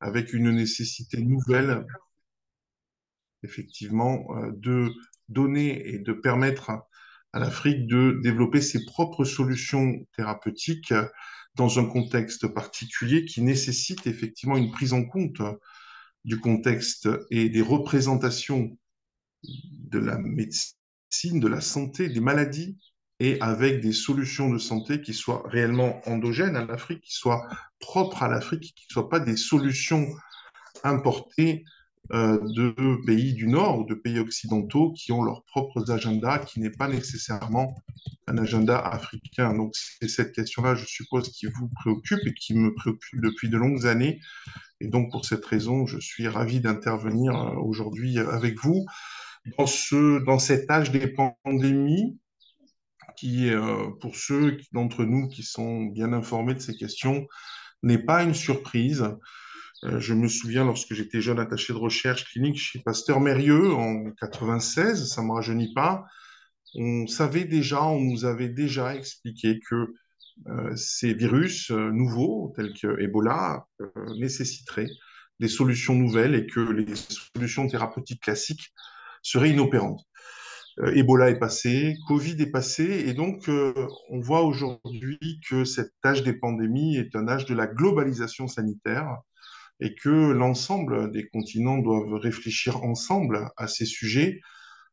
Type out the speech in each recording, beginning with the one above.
avec une nécessité nouvelle, effectivement, de donner et de permettre à l'Afrique de développer ses propres solutions thérapeutiques dans un contexte particulier qui nécessite effectivement une prise en compte du contexte et des représentations de la médecine, de la santé, des maladies, et avec des solutions de santé qui soient réellement endogènes à l'Afrique, qui soient propres à l'Afrique, qui ne soient pas des solutions importées de pays du Nord ou de pays occidentaux qui ont leurs propres agendas, qui n'est pas nécessairement un agenda africain. Donc c'est cette question-là, je suppose, qui vous préoccupe et qui me préoccupe depuis de longues années. Et donc pour cette raison, je suis ravi d'intervenir aujourd'hui avec vous dans cet âge des pandémies qui, pour ceux d'entre nous qui sont bien informés de ces questions, n'est pas une surprise. Je me souviens lorsque j'étais jeune attaché de recherche clinique chez Pasteur Mérieux en 96, ça ne me rajeunit pas, on savait déjà, on nous avait déjà expliqué que ces virus nouveaux, tels que Ebola, nécessiteraient des solutions nouvelles et que les solutions thérapeutiques classiques seraient inopérantes. Ebola est passé, Covid est passé, et donc on voit aujourd'hui que cet âge des pandémies est un âge de la globalisation sanitaire et que l'ensemble des continents doivent réfléchir ensemble à ces sujets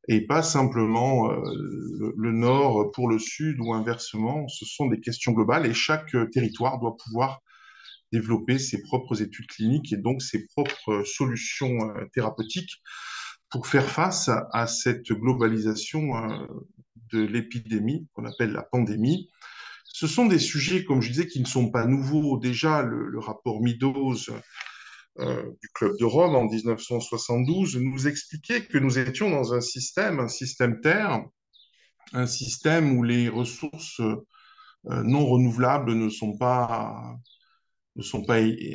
et pas simplement le Nord pour le Sud ou inversement. Ce sont des questions globales et chaque territoire doit pouvoir développer ses propres études cliniques et donc ses propres solutions thérapeutiques pour faire face à cette globalisation de l'épidémie qu'on appelle la pandémie. Ce sont des sujets, comme je disais, qui ne sont pas nouveaux. Déjà, le rapport Meadows du Club de Rome en 1972 nous expliquait que nous étions dans un système Terre, un système où les ressources non renouvelables ne sont pas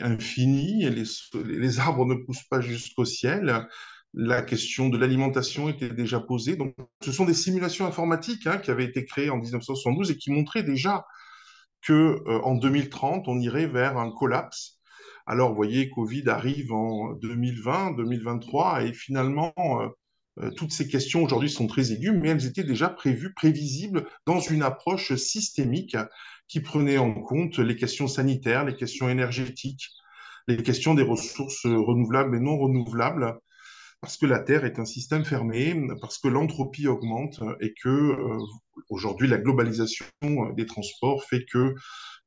infinies, et les arbres ne poussent pas jusqu'au ciel. La question de l'alimentation était déjà posée. Donc, ce sont des simulations informatiques qui avaient été créées en 1972 et qui montraient déjà que en 2030, on irait vers un collapse. Alors, vous voyez, Covid arrive en 2020, 2023, et finalement, toutes ces questions aujourd'hui sont très aiguës, mais elles étaient déjà prévues, prévisibles, dans une approche systémique qui prenait en compte les questions sanitaires, les questions énergétiques, les questions des ressources renouvelables et non renouvelables, parce que la Terre est un système fermé, parce que l'entropie augmente et que aujourd'hui la globalisation des transports fait que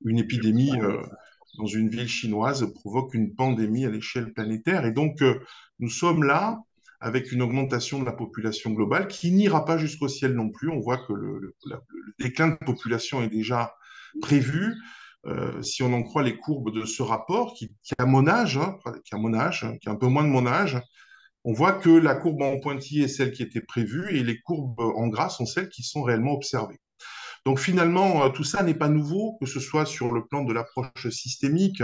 une épidémie dans une ville chinoise provoque une pandémie à l'échelle planétaire. Et donc nous sommes là avec une augmentation de la population globale qui n'ira pas jusqu'au ciel non plus. On voit que le déclin de population est déjà prévu. Si on en croit les courbes de ce rapport, qui a mon âge, qui a un peu moins de mon âge, on voit que la courbe en pointillé est celle qui était prévue et les courbes en gras sont celles qui sont réellement observées. Donc finalement, tout ça n'est pas nouveau, que ce soit sur le plan de l'approche systémique,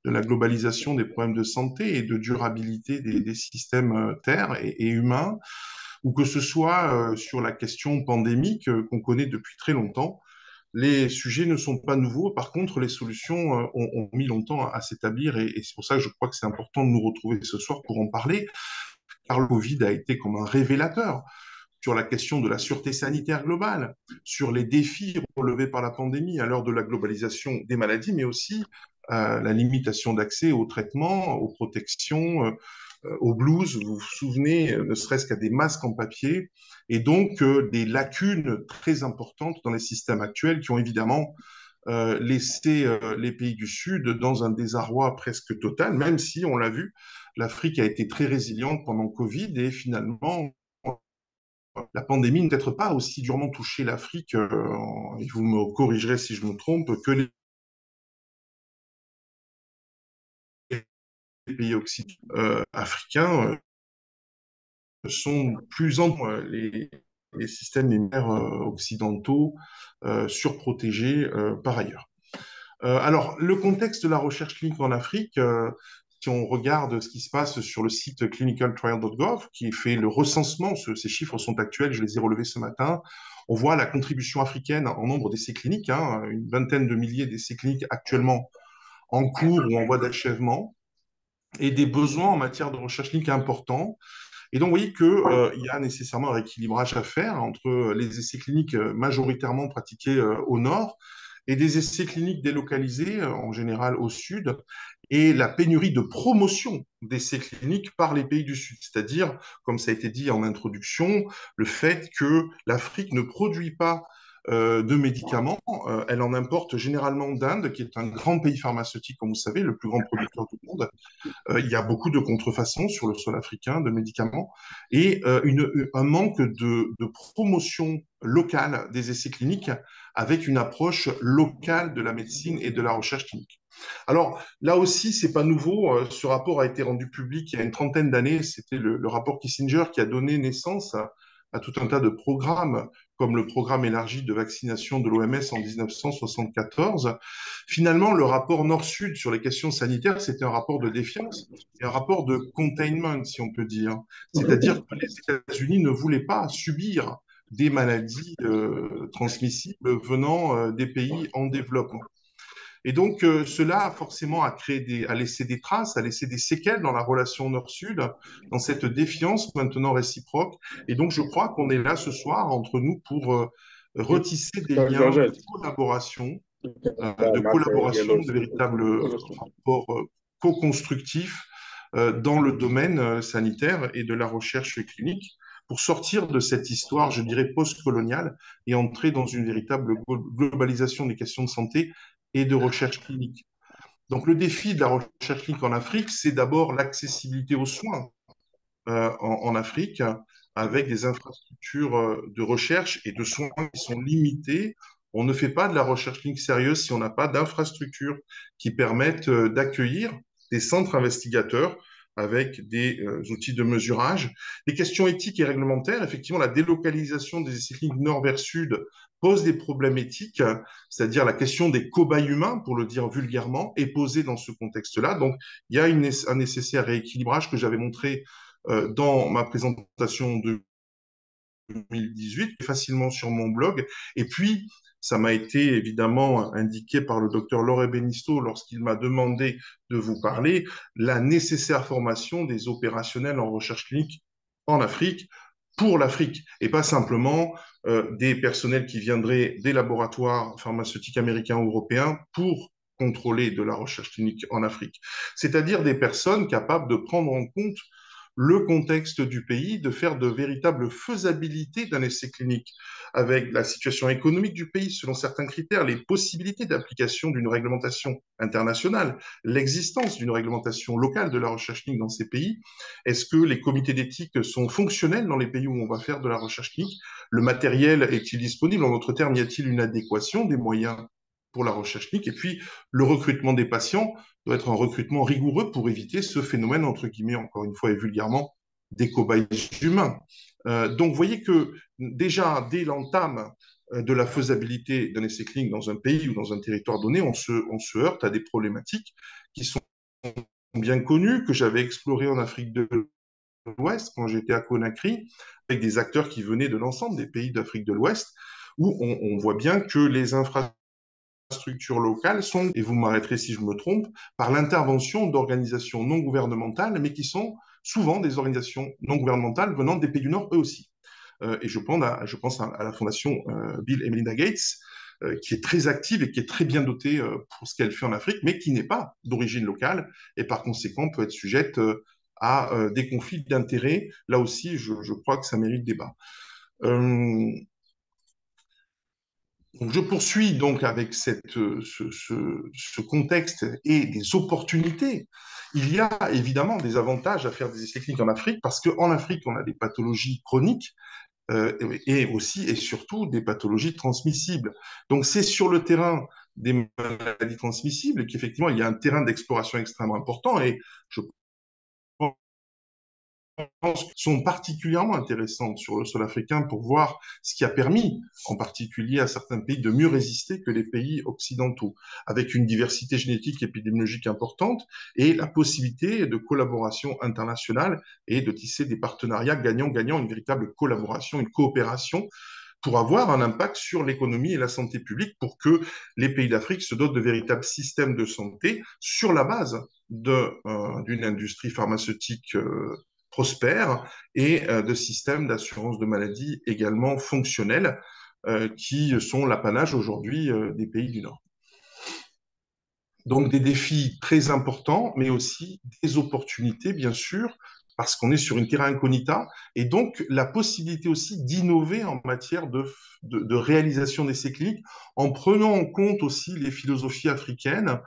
de la globalisation des problèmes de santé et de durabilité des systèmes terres et humains, ou que ce soit sur la question pandémique qu'on connaît depuis très longtemps. Les sujets ne sont pas nouveaux. Par contre, les solutions ont mis longtemps à s'établir et c'est pour ça que je crois que c'est important de nous retrouver ce soir pour en parler, car le Covid a été comme un révélateur sur la question de la sûreté sanitaire globale, sur les défis relevés par la pandémie à l'heure de la globalisation des maladies, mais aussi la limitation d'accès aux traitements, aux protections, aux blouses, vous vous souvenez, ne serait-ce qu'à des masques en papier, et donc des lacunes très importantes dans les systèmes actuels qui ont évidemment laissé les pays du Sud dans un désarroi presque total, même si, on l'a vu, l'Afrique a été très résiliente pendant Covid et finalement, la pandémie n'a peut-être pas aussi durement touché l'Afrique, et vous me corrigerez si je me trompe, que les pays occidentaux africains sont plus en les systèmes immunitaires occidentaux surprotégés par ailleurs. Alors, le contexte de la recherche clinique en Afrique, si on regarde ce qui se passe sur le site clinicaltrial.gov, qui fait le recensement, ces chiffres sont actuels, je les ai relevés ce matin, on voit la contribution africaine en nombre d'essais cliniques, une vingtaine de milliers d'essais cliniques actuellement en cours ou en voie d'achèvement. et des besoins en matière de recherche clinique importants. Et donc, vous voyez qu'il y a nécessairement un rééquilibrage à faire entre les essais cliniques majoritairement pratiqués au nord et des essais cliniques délocalisés, en général au sud, et la pénurie de promotion d'essais cliniques par les pays du sud. C'est-à-dire, comme ça a été dit en introduction, le fait que l'Afrique ne produit pas de médicaments, elle en importe généralement d'Inde, qui est un grand pays pharmaceutique, comme vous savez, le plus grand producteur du monde. Il y a beaucoup de contrefaçons sur le sol africain de médicaments et un manque de promotion locale des essais cliniques avec une approche locale de la médecine et de la recherche clinique. Alors là aussi, c'est pas nouveau. Ce rapport a été rendu public il y a une trentaine d'années. C'était le rapport Kissinger qui a donné naissance à tout un tas de programmes, comme le programme élargi de vaccination de l'OMS en 1974. Finalement, le rapport Nord-Sud sur les questions sanitaires, c'était un rapport de défiance et un rapport de containment, si on peut dire. C'est-à-dire que les États-Unis ne voulaient pas subir des maladies transmissibles venant des pays en développement. Et donc, cela, forcément, a laissé des traces, a laissé des séquelles dans la relation Nord-Sud, dans cette défiance maintenant réciproque. Et donc, je crois qu'on est là ce soir entre nous pour retisser des liens de véritables rapports co-constructifs dans le domaine sanitaire et de la recherche clinique pour sortir de cette histoire, je dirais, post-coloniale et entrer dans une véritable globalisation des questions de santé et de recherche clinique. Donc le défi de la recherche clinique en Afrique, c'est d'abord l'accessibilité aux soins en Afrique, avec des infrastructures de recherche et de soins qui sont limitées. On ne fait pas de la recherche clinique sérieuse si on n'a pas d'infrastructures qui permettent d'accueillir des centres investigateurs avec des outils de mesurage. Les questions éthiques et réglementaires, effectivement, la délocalisation des essais cliniques nord vers sud pose des problèmes éthiques, c'est-à-dire la question des cobayes humains, pour le dire vulgairement, est posée dans ce contexte-là. Donc, il y a un nécessaire rééquilibrage que j'avais montré dans ma présentation de 2018, facilement sur mon blog. Et puis, ça m'a été évidemment indiqué par le docteur Laurent Benisto lorsqu'il m'a demandé de vous parler, la nécessaire formation des opérationnels en recherche clinique en Afrique, pour l'Afrique, et pas simplement des personnels qui viendraient des laboratoires pharmaceutiques américains ou européens pour contrôler de la recherche clinique en Afrique. C'est-à-dire des personnes capables de prendre en compte le contexte du pays, de faire de véritables faisabilités d'un essai clinique avec la situation économique du pays selon certains critères, les possibilités d'application d'une réglementation internationale, l'existence d'une réglementation locale de la recherche clinique dans ces pays. Est-ce que les comités d'éthique sont fonctionnels dans les pays où on va faire de la recherche clinique? Le matériel est-il disponible? En d'autres termes, y a-t-il une adéquation des moyens pour la recherche clinique? Et puis, le recrutement des patients doit être un recrutement rigoureux pour éviter ce phénomène, entre guillemets, encore une fois et vulgairement, des cobayes humains. Donc, vous voyez que déjà, dès l'entame de la faisabilité d'un essai clinique dans un pays ou dans un territoire donné, on se heurte à des problématiques qui sont bien connues, que j'avais explorées en Afrique de l'Ouest quand j'étais à Conakry, avec des acteurs qui venaient de l'ensemble des pays d'Afrique de l'Ouest, où on voit bien que les infrastructures locales sont, et vous m'arrêterez si je me trompe, par l'intervention d'organisations non gouvernementales, mais qui sont souvent des organisations non gouvernementales venant des pays du Nord eux aussi. Et je pense à la fondation Bill et Melinda Gates, qui est très active et qui est très bien dotée pour ce qu'elle fait en Afrique, mais qui n'est pas d'origine locale et par conséquent peut être sujette à des conflits d'intérêts. Là aussi, je crois que ça mérite débat. Euh, donc, je poursuis donc avec ce contexte et des opportunités. Il y a évidemment des avantages à faire des essais cliniques en Afrique parce qu'en Afrique, on a des pathologies chroniques et aussi et surtout des pathologies transmissibles. Donc, c'est sur le terrain des maladies transmissibles qu'effectivement, il y a un terrain d'exploration extrêmement important et je sont particulièrement intéressantes sur le sol africain pour voir ce qui a permis, en particulier à certains pays, de mieux résister que les pays occidentaux, avec une diversité génétique et épidémiologique importante et la possibilité de collaboration internationale et de tisser des partenariats gagnant-gagnant, une véritable collaboration, une coopération pour avoir un impact sur l'économie et la santé publique, pour que les pays d'Afrique se dotent de véritables systèmes de santé sur la base d'une industrie pharmaceutique prospère et de systèmes d'assurance de maladie également fonctionnels qui sont l'apanage aujourd'hui des pays du Nord. Donc des défis très importants, mais aussi des opportunités, bien sûr, parce qu'on est sur une terra incognita, et donc la possibilité aussi d'innover en matière de réalisation d'essais cliniques, en prenant en compte aussi les philosophies africaines,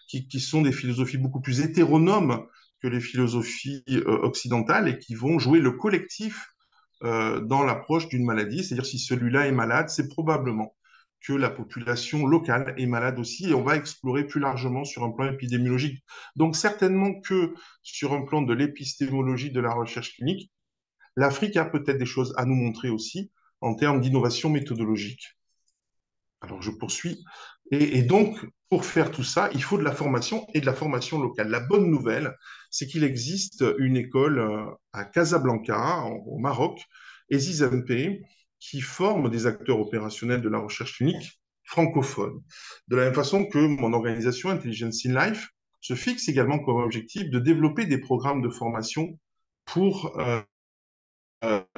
qui sont des philosophies beaucoup plus hétéronomes que les philosophies occidentales, et qui vont jouer le collectif dans l'approche d'une maladie. C'est-à-dire si celui-là est malade, c'est probablement que la population locale est malade aussi, et on va explorer plus largement sur un plan épidémiologique. Donc certainement que sur un plan de l'épistémologie de la recherche clinique, l'Afrique a peut-être des choses à nous montrer aussi en termes d'innovation méthodologique. Alors je poursuis. Et donc, pour faire tout ça, il faut de la formation et de la formation locale. La bonne nouvelle, c'est qu'il existe une école à Casablanca, au Maroc, ESIS-MP, qui forme des acteurs opérationnels de la recherche clinique francophone. De la même façon que mon organisation Intelligence in Life se fixe également comme objectif de développer des programmes de formation pour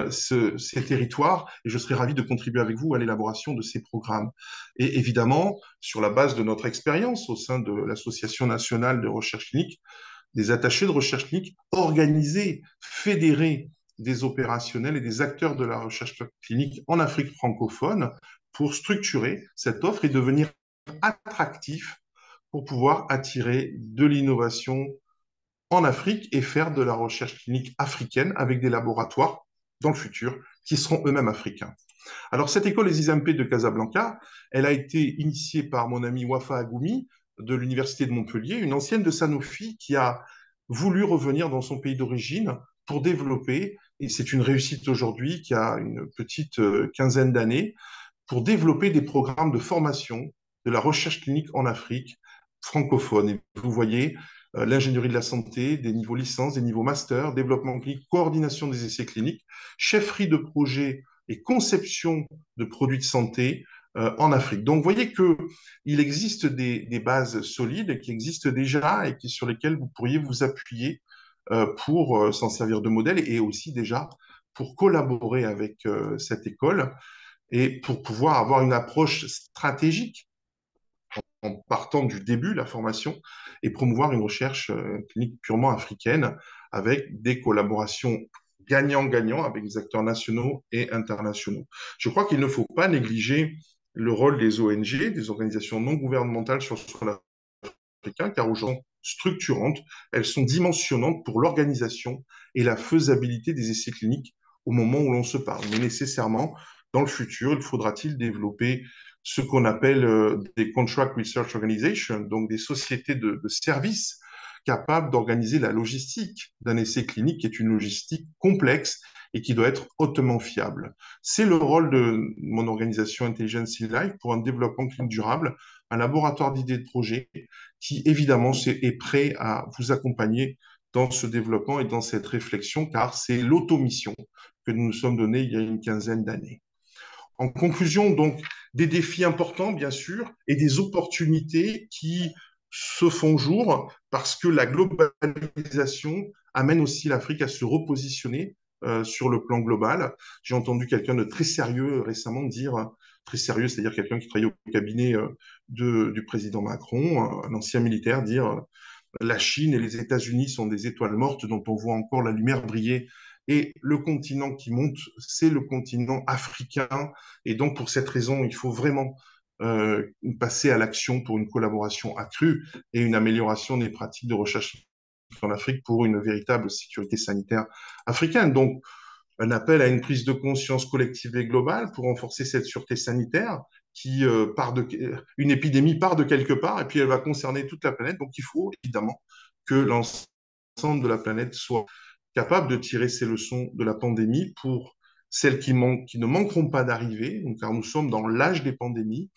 ces territoires, et je serai ravi de contribuer avec vous à l'élaboration de ces programmes. Et évidemment, sur la base de notre expérience au sein de l'Association nationale de recherche clinique, des attachés de recherche clinique organisés, fédérés des opérationnels et des acteurs de la recherche clinique en Afrique francophone pour structurer cette offre et devenir attractif pour pouvoir attirer de l'innovation en Afrique et faire de la recherche clinique africaine avec des laboratoires dans le futur qui seront eux-mêmes africains. Alors, cette école des ISAMP de Casablanca, elle a été initiée par mon ami Wafa Agoumi de l'Université de Montpellier, une ancienne de Sanofi qui a voulu revenir dans son pays d'origine pour développer, et c'est une réussite aujourd'hui qui a une petite quinzaine d'années, pour développer des programmes de formation de la recherche clinique en Afrique francophone. Et vous voyez, l'ingénierie de la santé, des niveaux licence, des niveaux master, développement clinique, coordination des essais cliniques, chefferie de projet et conception de produits de santé en Afrique. Donc, vous voyez qu'il existe des bases solides qui existent déjà et sur lesquelles vous pourriez vous appuyer pour s'en servir de modèle et aussi déjà pour collaborer avec cette école et pour pouvoir avoir une approche stratégique en partant du début, la formation, et promouvoir une recherche clinique purement africaine avec des collaborations gagnant-gagnant avec des acteurs nationaux et internationaux. Je crois qu'il ne faut pas négliger le rôle des ONG, des organisations non gouvernementales sur le sol africain, car aujourd'hui, structurantes, elles sont dimensionnantes pour l'organisation et la faisabilité des essais cliniques au moment où l'on se parle. Mais nécessairement, dans le futur, il faudra-t-il développer ce qu'on appelle des Contract Research Organizations, donc des sociétés de services capables d'organiser la logistique d'un essai clinique qui est une logistique complexe et qui doit être hautement fiable. C'est le rôle de mon organisation Intelligence in Life pour un développement clinique durable, un laboratoire d'idées de projet qui, évidemment, est prêt à vous accompagner dans ce développement et dans cette réflexion, car c'est l'automission que nous nous sommes donnée il y a une quinzaine d'années. En conclusion, donc, des défis importants, bien sûr, et des opportunités qui se font jour parce que la globalisation amène aussi l'Afrique à se repositionner sur le plan global. J'ai entendu quelqu'un de très sérieux récemment dire, très sérieux, c'est-à-dire quelqu'un qui travaille au cabinet du président Macron, un ancien militaire, dire la Chine et les États-Unis sont des étoiles mortes dont on voit encore la lumière briller. Et le continent qui monte, c'est le continent africain. Et donc, pour cette raison, il faut vraiment passer à l'action pour une collaboration accrue et une amélioration des pratiques de recherche en Afrique pour une véritable sécurité sanitaire africaine. Donc, un appel à une prise de conscience collective et globale pour renforcer cette sûreté sanitaire qui une épidémie part de quelque part et puis elle va concerner toute la planète. Donc il faut évidemment que l'ensemble de la planète soit capable de tirer ses leçons de la pandémie pour celles qui ne manqueront pas d'arriver, car nous sommes dans l'âge des pandémies.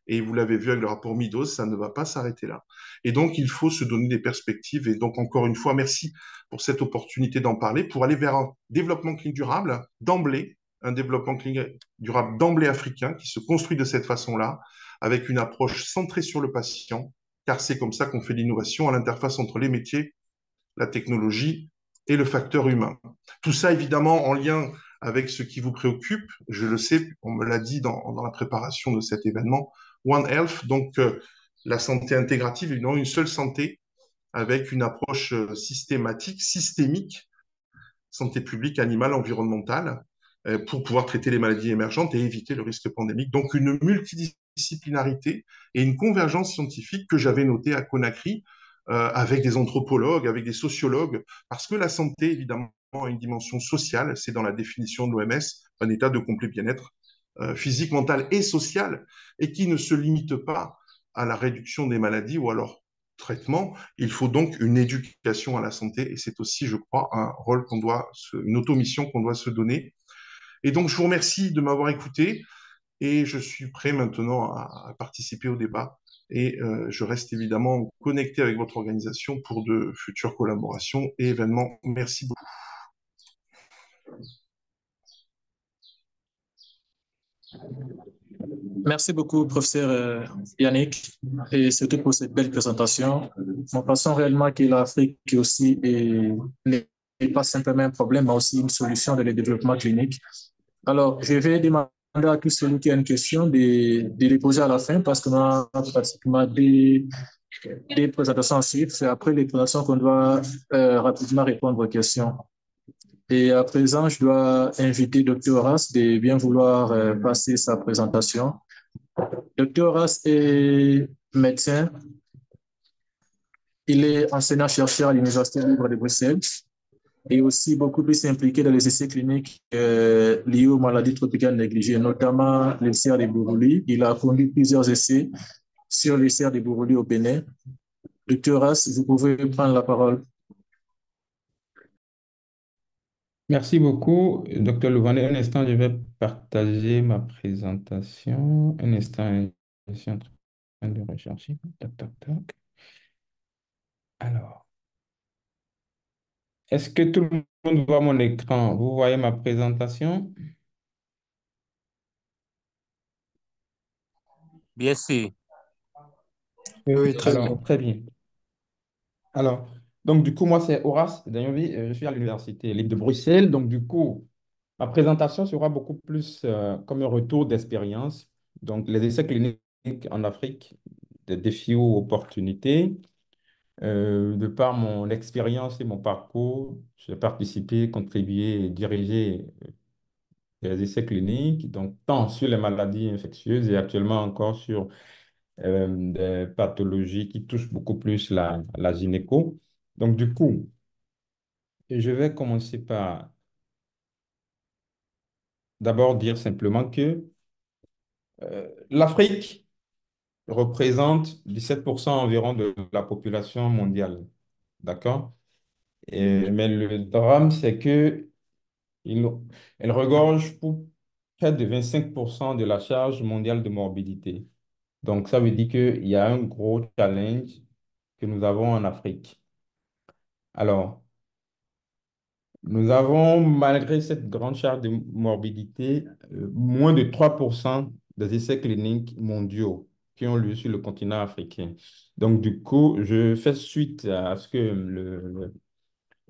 Et vous l'avez vu avec le rapport Midos, ça ne va pas s'arrêter là. Et donc, il faut se donner des perspectives. Et donc, encore une fois, merci pour cette opportunité d'en parler, pour aller vers un développement clinique durable d'emblée, un développement clinique durable d'emblée africain qui se construit de cette façon-là, avec une approche centrée sur le patient car c'est comme ça qu'on fait l'innovation à l'interface entre les métiers, la technologie et le facteur humain. Tout ça, évidemment, en lien avec ce qui vous préoccupe. Je le sais, on me l'a dit dans la préparation de cet événement. One Health, donc la santé intégrative, évidemment, une seule santé avec une approche systématique, systémique, santé publique, animale, environnementale, pour pouvoir traiter les maladies émergentes et éviter le risque pandémique. Donc une multidisciplinarité et une convergence scientifique que j'avais notée à Conakry, avec des anthropologues, avec des sociologues, parce que la santé, évidemment, a une dimension sociale, c'est dans la définition de l'OMS, un état de complet bien-être physique, mental et social, et qui ne se limite pas à la réduction des maladies ou alors traitement. Il faut donc une éducation à la santé, et c'est aussi, je crois, un rôle une automission qu'on doit se donner. Et donc, je vous remercie de m'avoir écouté, et je suis prêt maintenant à participer au débat. Et je reste évidemment connecté avec votre organisation pour de futures collaborations et événements. Merci beaucoup. Merci beaucoup, professeur Yannick, et surtout pour cette belle présentation. Nous pensons réellement que l'Afrique aussi n'est pas simplement un problème, mais aussi une solution de le développement clinique. Alors, je vais demander à tous celui qui a une question de les poser à la fin parce qu'on a pratiquement des présentations ensuite. C'est après les présentations qu'on doit rapidement répondre aux questions. Et à présent, je dois inviter Dr. Horace de bien vouloir passer sa présentation. Dr. Horace est médecin. Il est enseignant-chercheur à l'Université libre de Bruxelles et aussi beaucoup plus impliqué dans les essais cliniques liés aux maladies tropicales négligées, notamment l'ulcère de Buruli. Il a conduit plusieurs essais sur l'ulcère de Buruli au Bénin. Dr. Horace, vous pouvez prendre la parole. Merci beaucoup, Dr. Louvané. Un instant, je vais partager ma présentation. Un instant, je suis en train de rechercher. Tac, tac, tac. Alors, est-ce que tout le monde voit mon écran? Vous voyez ma présentation? Bien sûr. Oui, très bien. Alors, très bien. Alors, donc du coup, moi, c'est Horace Dagnoli. Je suis à l'Université libre de Bruxelles. Donc, du coup, ma présentation sera beaucoup plus comme un retour d'expérience. Donc, les essais cliniques en Afrique, des défis ou opportunités. De par mon expérience et mon parcours, j'ai participé, contribué et dirigé des essais cliniques, donc tant sur les maladies infectieuses et actuellement encore sur des pathologies qui touchent beaucoup plus la gynéco. Donc, du coup, je vais commencer par d'abord dire simplement que l'Afrique représente 17% environ de la population mondiale. D'accord? Mais le drame, c'est que il- elle regorge pour près de 25% de la charge mondiale de morbidité. Donc, ça veut dire qu'il y a un gros challenge que nous avons en Afrique. Alors, nous avons, malgré cette grande charge de morbidité, moins de 3% des essais cliniques mondiaux qui ont lieu sur le continent africain. Donc, du coup, je fais suite à ce que le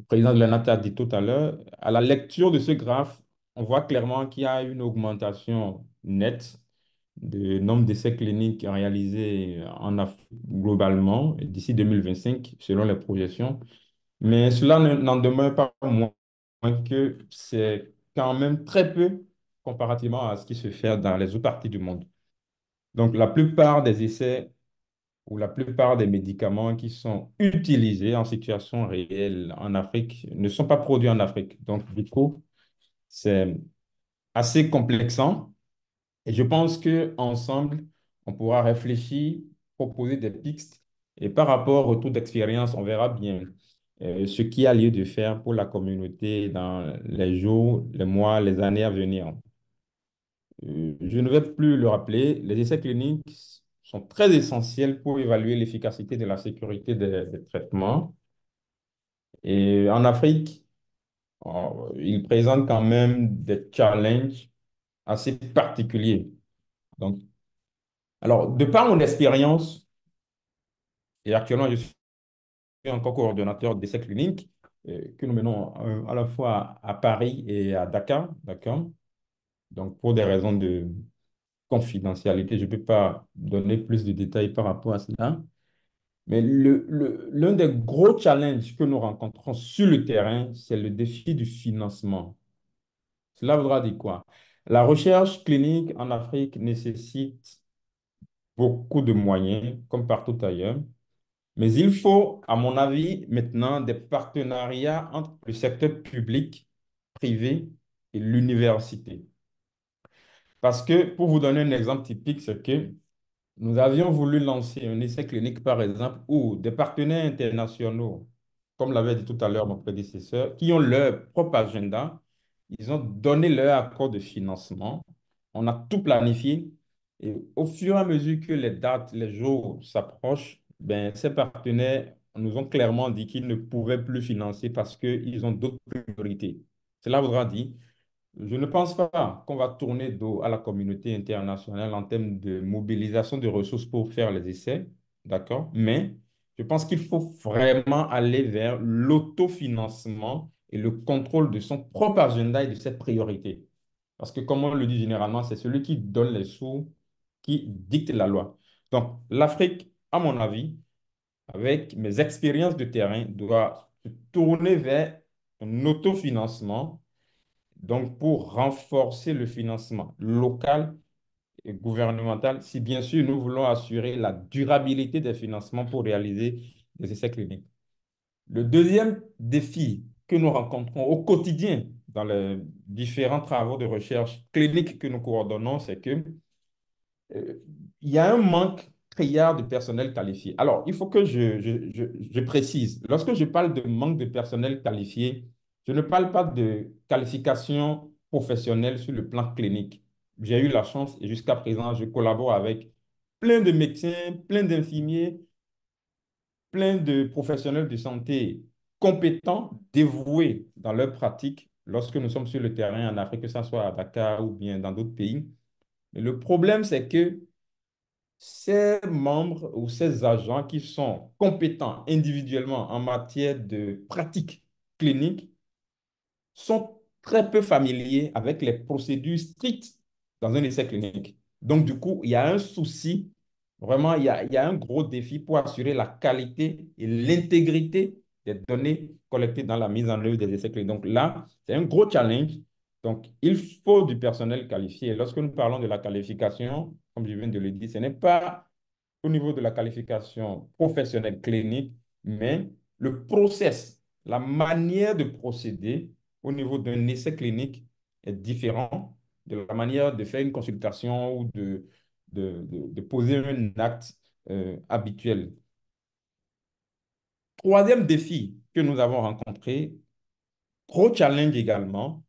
président de l'ANAT a dit tout à l'heure. À la lecture de ce graphe, on voit clairement qu'il y a une augmentation nette du nombre d'essais cliniques réalisés en Afrique globalement d'ici 2025, selon les projections. Mais cela n'en demeure pas moins que c'est quand même très peu comparativement à ce qui se fait dans les autres parties du monde. Donc, la plupart des essais ou la plupart des médicaments qui sont utilisés en situation réelle en Afrique ne sont pas produits en Afrique. Donc, du coup, c'est assez complexant. Et je pense qu'ensemble, on pourra réfléchir, proposer des pistes. Et par rapport au retour d'expérience, on verra bien ce qu'il y a lieu de faire pour la communauté dans les jours, les mois, les années à venir. Je ne vais plus le rappeler, les essais cliniques sont très essentiels pour évaluer l'efficacité de la sécurité des traitements. Et en Afrique, ils présentent quand même des challenges assez particuliers. Donc, alors, de par mon expérience, Et actuellement, je suis encore coordonnateur d'essais cliniques que nous menons à la fois à Paris et à Dakar, d'accord? Donc, pour des raisons de confidentialité, je ne peux pas donner plus de détails par rapport à cela. Mais l'un des gros challenges que nous rencontrons sur le terrain, c'est le défi du financement. Cela voudra dire quoi? La recherche clinique en Afrique nécessite beaucoup de moyens, comme partout ailleurs. Mais il faut, à mon avis, maintenant des partenariats entre le secteur public, privé et l'université. Parce que, pour vous donner un exemple typique, c'est que nous avions voulu lancer un essai clinique, par exemple, où des partenaires internationaux, comme l'avait dit tout à l'heure mon prédécesseur, qui ont leur propre agenda, ils ont donné leur accord de financement. On a tout planifié. Et au fur et à mesure que les dates, les jours s'approchent, ben, ces partenaires nous ont clairement dit qu'ils ne pouvaient plus financer parce qu'ils ont d'autres priorités. Cela voudra dire je ne pense pas qu'on va tourner dos à la communauté internationale en termes de mobilisation de ressources pour faire les essais, d'accord? Mais je pense qu'il faut vraiment aller vers l'autofinancement et le contrôle de son propre agenda et de ses priorités. Parce que, comme on le dit généralement, c'est celui qui donne les sous qui dicte la loi. Donc, l'Afrique, à mon avis, avec mes expériences de terrain, doit se tourner vers un autofinancement donc, pour renforcer le financement local et gouvernemental, si bien sûr nous voulons assurer la durabilité des financements pour réaliser des essais cliniques. Le deuxième défi que nous rencontrons au quotidien dans les différents travaux de recherche clinique que nous coordonnons, c'est que euh, il y a un manque criard de personnel qualifié. Alors, il faut que je précise. Lorsque je parle de manque de personnel qualifié, je ne parle pas de qualification professionnelle sur le plan clinique. J'ai eu la chance et jusqu'à présent, je collabore avec plein de médecins, plein d'infirmiers, plein de professionnels de santé compétents, dévoués dans leur pratique lorsque nous sommes sur le terrain en Afrique, que ce soit à Dakar ou bien dans d'autres pays. Mais le problème, c'est que ces membres ou ces agents qui sont compétents individuellement en matière de pratique clinique sont très peu familiers avec les procédures strictes dans un essai clinique. Donc, du coup, il y a un souci, vraiment, il y a un gros défi pour assurer la qualité et l'intégrité des données collectées dans la mise en œuvre des essais cliniques. Donc là, c'est un gros challenge. Donc, il faut du personnel qualifié. Lorsque nous parlons de la qualification, comme je viens de le dire, ce n'est pas au niveau de la qualification professionnelle clinique, mais le process, la manière de procéder au niveau d'un essai clinique est différent de la manière de faire une consultation ou de poser un acte habituel. Troisième défi que nous avons rencontré, gros challenge également,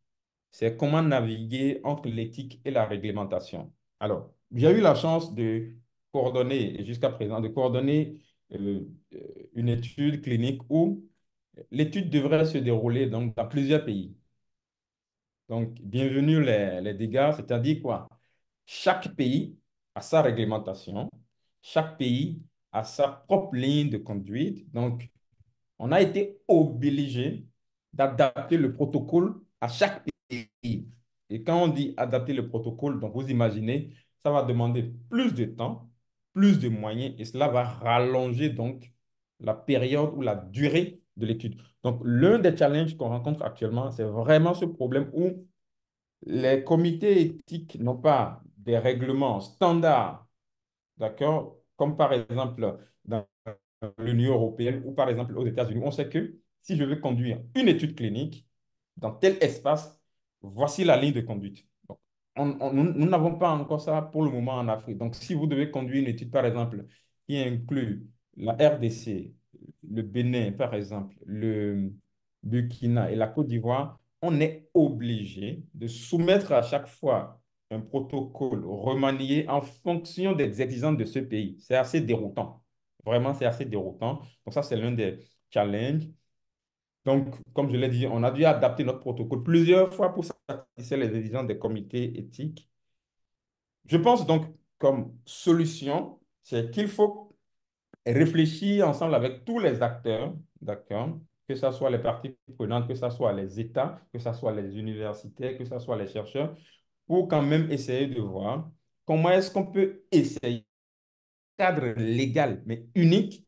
c'est comment naviguer entre l'éthique et la réglementation. Alors, j'ai eu la chance de coordonner, et jusqu'à présent, de coordonner euh, une étude clinique où l'étude devrait se dérouler donc, dans plusieurs pays. Donc, bienvenue les dégâts, c'est-à-dire quoi? Chaque pays a sa réglementation, chaque pays a sa propre ligne de conduite. Donc, on a été obligé d'adapter le protocole à chaque pays. Et quand on dit adapter le protocole, donc vous imaginez, ça va demander plus de temps, plus de moyens, et cela va rallonger donc la période ou la durée de l'étude. Donc, l'un des challenges qu'on rencontre actuellement, c'est vraiment ce problème où les comités éthiques n'ont pas des règlements standards, d'accord? Comme par exemple dans l'Union européenne ou par exemple aux États-Unis, on sait que si je veux conduire une étude clinique dans tel espace, voici la ligne de conduite. Donc, nous n'avons pas encore ça pour le moment en Afrique. Donc, si vous devez conduire une étude, par exemple, qui inclut la RDC, le Bénin, par exemple, le Burkina et la Côte d'Ivoire, on est obligé de soumettre à chaque fois un protocole remanié en fonction des exigences de ce pays. C'est assez déroutant. Vraiment, c'est assez déroutant. Donc ça, c'est l'un des challenges. Donc, comme je l'ai dit, on a dû adapter notre protocole plusieurs fois pour satisfaire les exigences des comités éthiques. Je pense donc comme solution, c'est qu'il faut réfléchir ensemble avec tous les acteurs, d'accord? Que ce soit les parties prenantes, que ce soit les États, que ce soit les universités, que ce soit les chercheurs, pour quand même essayer de voir comment est-ce qu'on peut essayer un cadre légal, mais unique,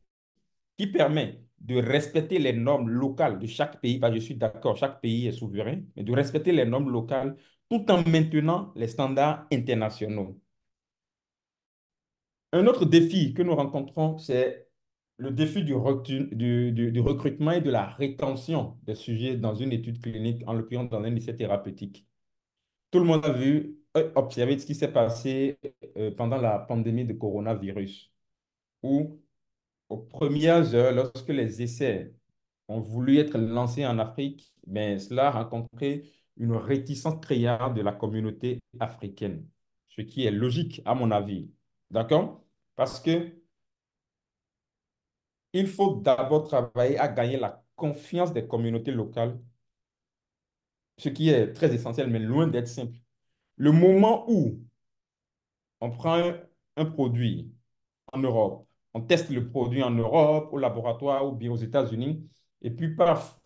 qui permet de respecter les normes locales de chaque pays, parce que je suis d'accord, chaque pays est souverain, mais de respecter les normes locales tout en maintenant les standards internationaux. Un autre défi que nous rencontrons, c'est le défi du recrutement et de la rétention des sujets dans une étude clinique, en l'occurrence dans un essai thérapeutique. Tout le monde a vu, observé ce qui s'est passé pendant la pandémie de coronavirus, où aux premières heures, lorsque les essais ont voulu être lancés en Afrique, mais cela a rencontré une réticence criarde de la communauté africaine, ce qui est logique à mon avis. D'accord? Parce que il faut d'abord travailler à gagner la confiance des communautés locales, ce qui est très essentiel, mais loin d'être simple. Le moment où on prend un produit en Europe, on teste le produit en Europe, au laboratoire ou bien aux États-Unis, et puis paf,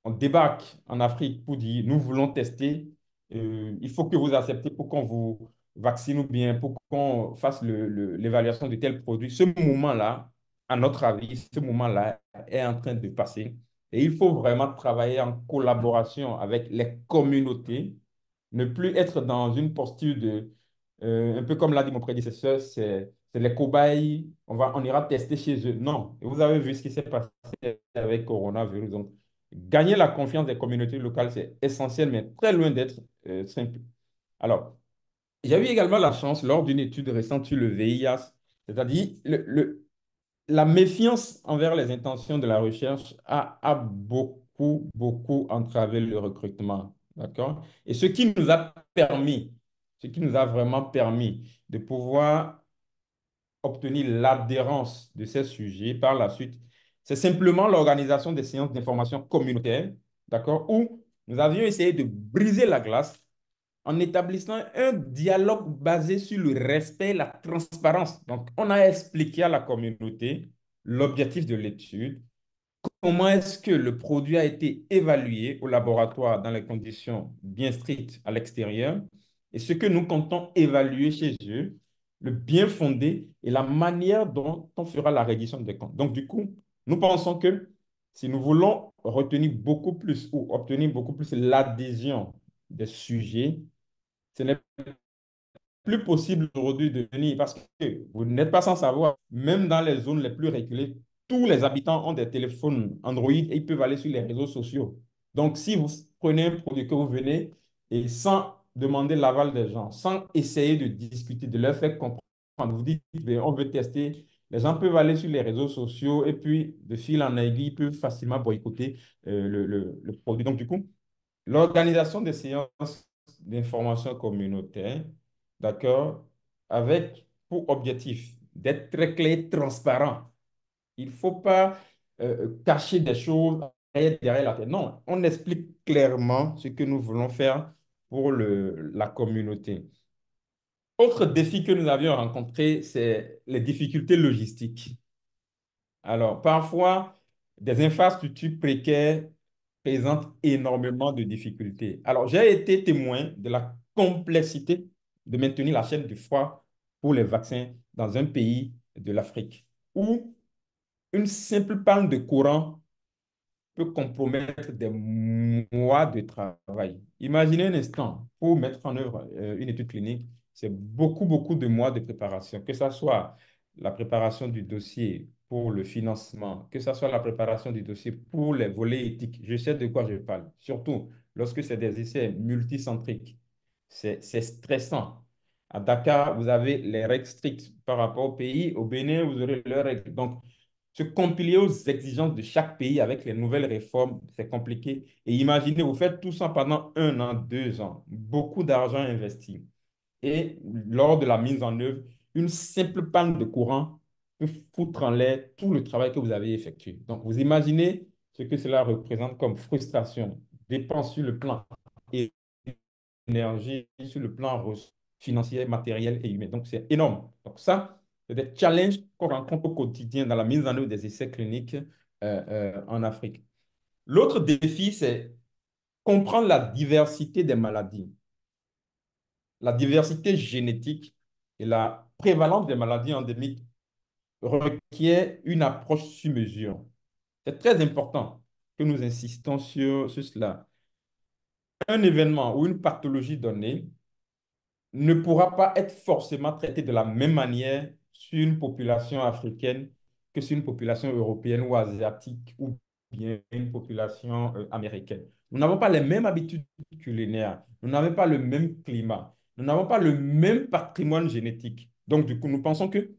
on débarque en Afrique pour dire, nous voulons tester, il faut que vous acceptez pour qu'on vous vaccine ou bien pour qu'on fasse l'évaluation de tel produit. Ce moment-là, à notre avis, ce moment-là est en train de passer. Et il faut vraiment travailler en collaboration avec les communautés, ne plus être dans une posture de, un peu comme l'a dit mon prédécesseur, c'est les cobayes, on ira tester chez eux. Non, et vous avez vu ce qui s'est passé avec coronavirus. Donc, gagner la confiance des communautés locales, c'est essentiel, mais très loin d'être simple. Alors, j'ai eu également la chance, lors d'une étude récente sur le VIH, c'est-à-dire la méfiance envers les intentions de la recherche a beaucoup, beaucoup entravé le recrutement. D'accord? Et ce qui nous a permis, ce qui nous a vraiment permis de pouvoir obtenir l'adhérence de ces sujets par la suite, c'est simplement l'organisation des séances d'information communautaire, d'accord, où nous avions essayé de briser la glace en établissant un dialogue basé sur le respect et la transparence. Donc, on a expliqué à la communauté l'objectif de l'étude, comment est-ce que le produit a été évalué au laboratoire dans les conditions bien strictes à l'extérieur et ce que nous comptons évaluer chez eux, le bien fondé et la manière dont on fera la reddition des comptes. Donc, du coup, nous pensons que si nous voulons retenir beaucoup plus ou obtenir beaucoup plus l'adhésion des sujets, ce n'est plus possible aujourd'hui de venir parce que vous n'êtes pas sans savoir, même dans les zones les plus reculées, tous les habitants ont des téléphones Android et ils peuvent aller sur les réseaux sociaux. Donc, si vous prenez un produit que vous venez et sans demander l'aval des gens, sans essayer de discuter, de leur faire comprendre, vous dites, ben, on veut tester, les gens peuvent aller sur les réseaux sociaux et puis, de fil en aiguille, ils peuvent facilement boycotter le produit. Donc, du coup, l'organisation des séances d'information communautaire, d'accord, avec pour objectif d'être très clair, transparent. Il ne faut pas cacher des choses derrière la tête. Non, on explique clairement ce que nous voulons faire pour la communauté. Autre défi que nous avions rencontré, c'est les difficultés logistiques. Alors, parfois, des infrastructures précaires présentent énormément de difficultés. Alors, j'ai été témoin de la complexité de maintenir la chaîne du froid pour les vaccins dans un pays de l'Afrique, où une simple panne de courant peut compromettre des mois de travail. Imaginez un instant, pour mettre en œuvre une étude clinique, c'est beaucoup, beaucoup de mois de préparation, que ce soit la préparation du dossier pour le financement, que ce soit la préparation du dossier pour les volets éthiques. Je sais de quoi je parle, surtout lorsque c'est des essais multicentriques. C'est stressant. À Dakar, vous avez les règles strictes par rapport au pays. Au Bénin, vous aurez leurs règles. Donc, se compiler aux exigences de chaque pays avec les nouvelles réformes, c'est compliqué. Et imaginez, vous faites tout ça pendant 1 an, 2 ans, beaucoup d'argent investi. Et lors de la mise en œuvre, une simple panne de courant peut foutre en l'air tout le travail que vous avez effectué. Donc, vous imaginez ce que cela représente comme frustration, dépenses sur le plan énergie, sur le plan financier, matériel et humain. Donc, c'est énorme. Donc, ça, C'est des challenges qu'on rencontre au quotidien dans la mise en œuvre des essais cliniques en Afrique. L'autre défi, c'est comprendre la diversité des maladies, la diversité génétique et la prévalence des maladies endémiques requiert une approche sur mesure. C'est très important que nous insistons sur cela. Un événement ou une pathologie donnée ne pourra pas être forcément traité de la même manière sur une population africaine que sur une population européenne ou asiatique ou bien une population américaine. Nous n'avons pas les mêmes habitudes culinaires, nous n'avons pas le même climat, nous n'avons pas le même patrimoine génétique. Donc, du coup, nous pensons que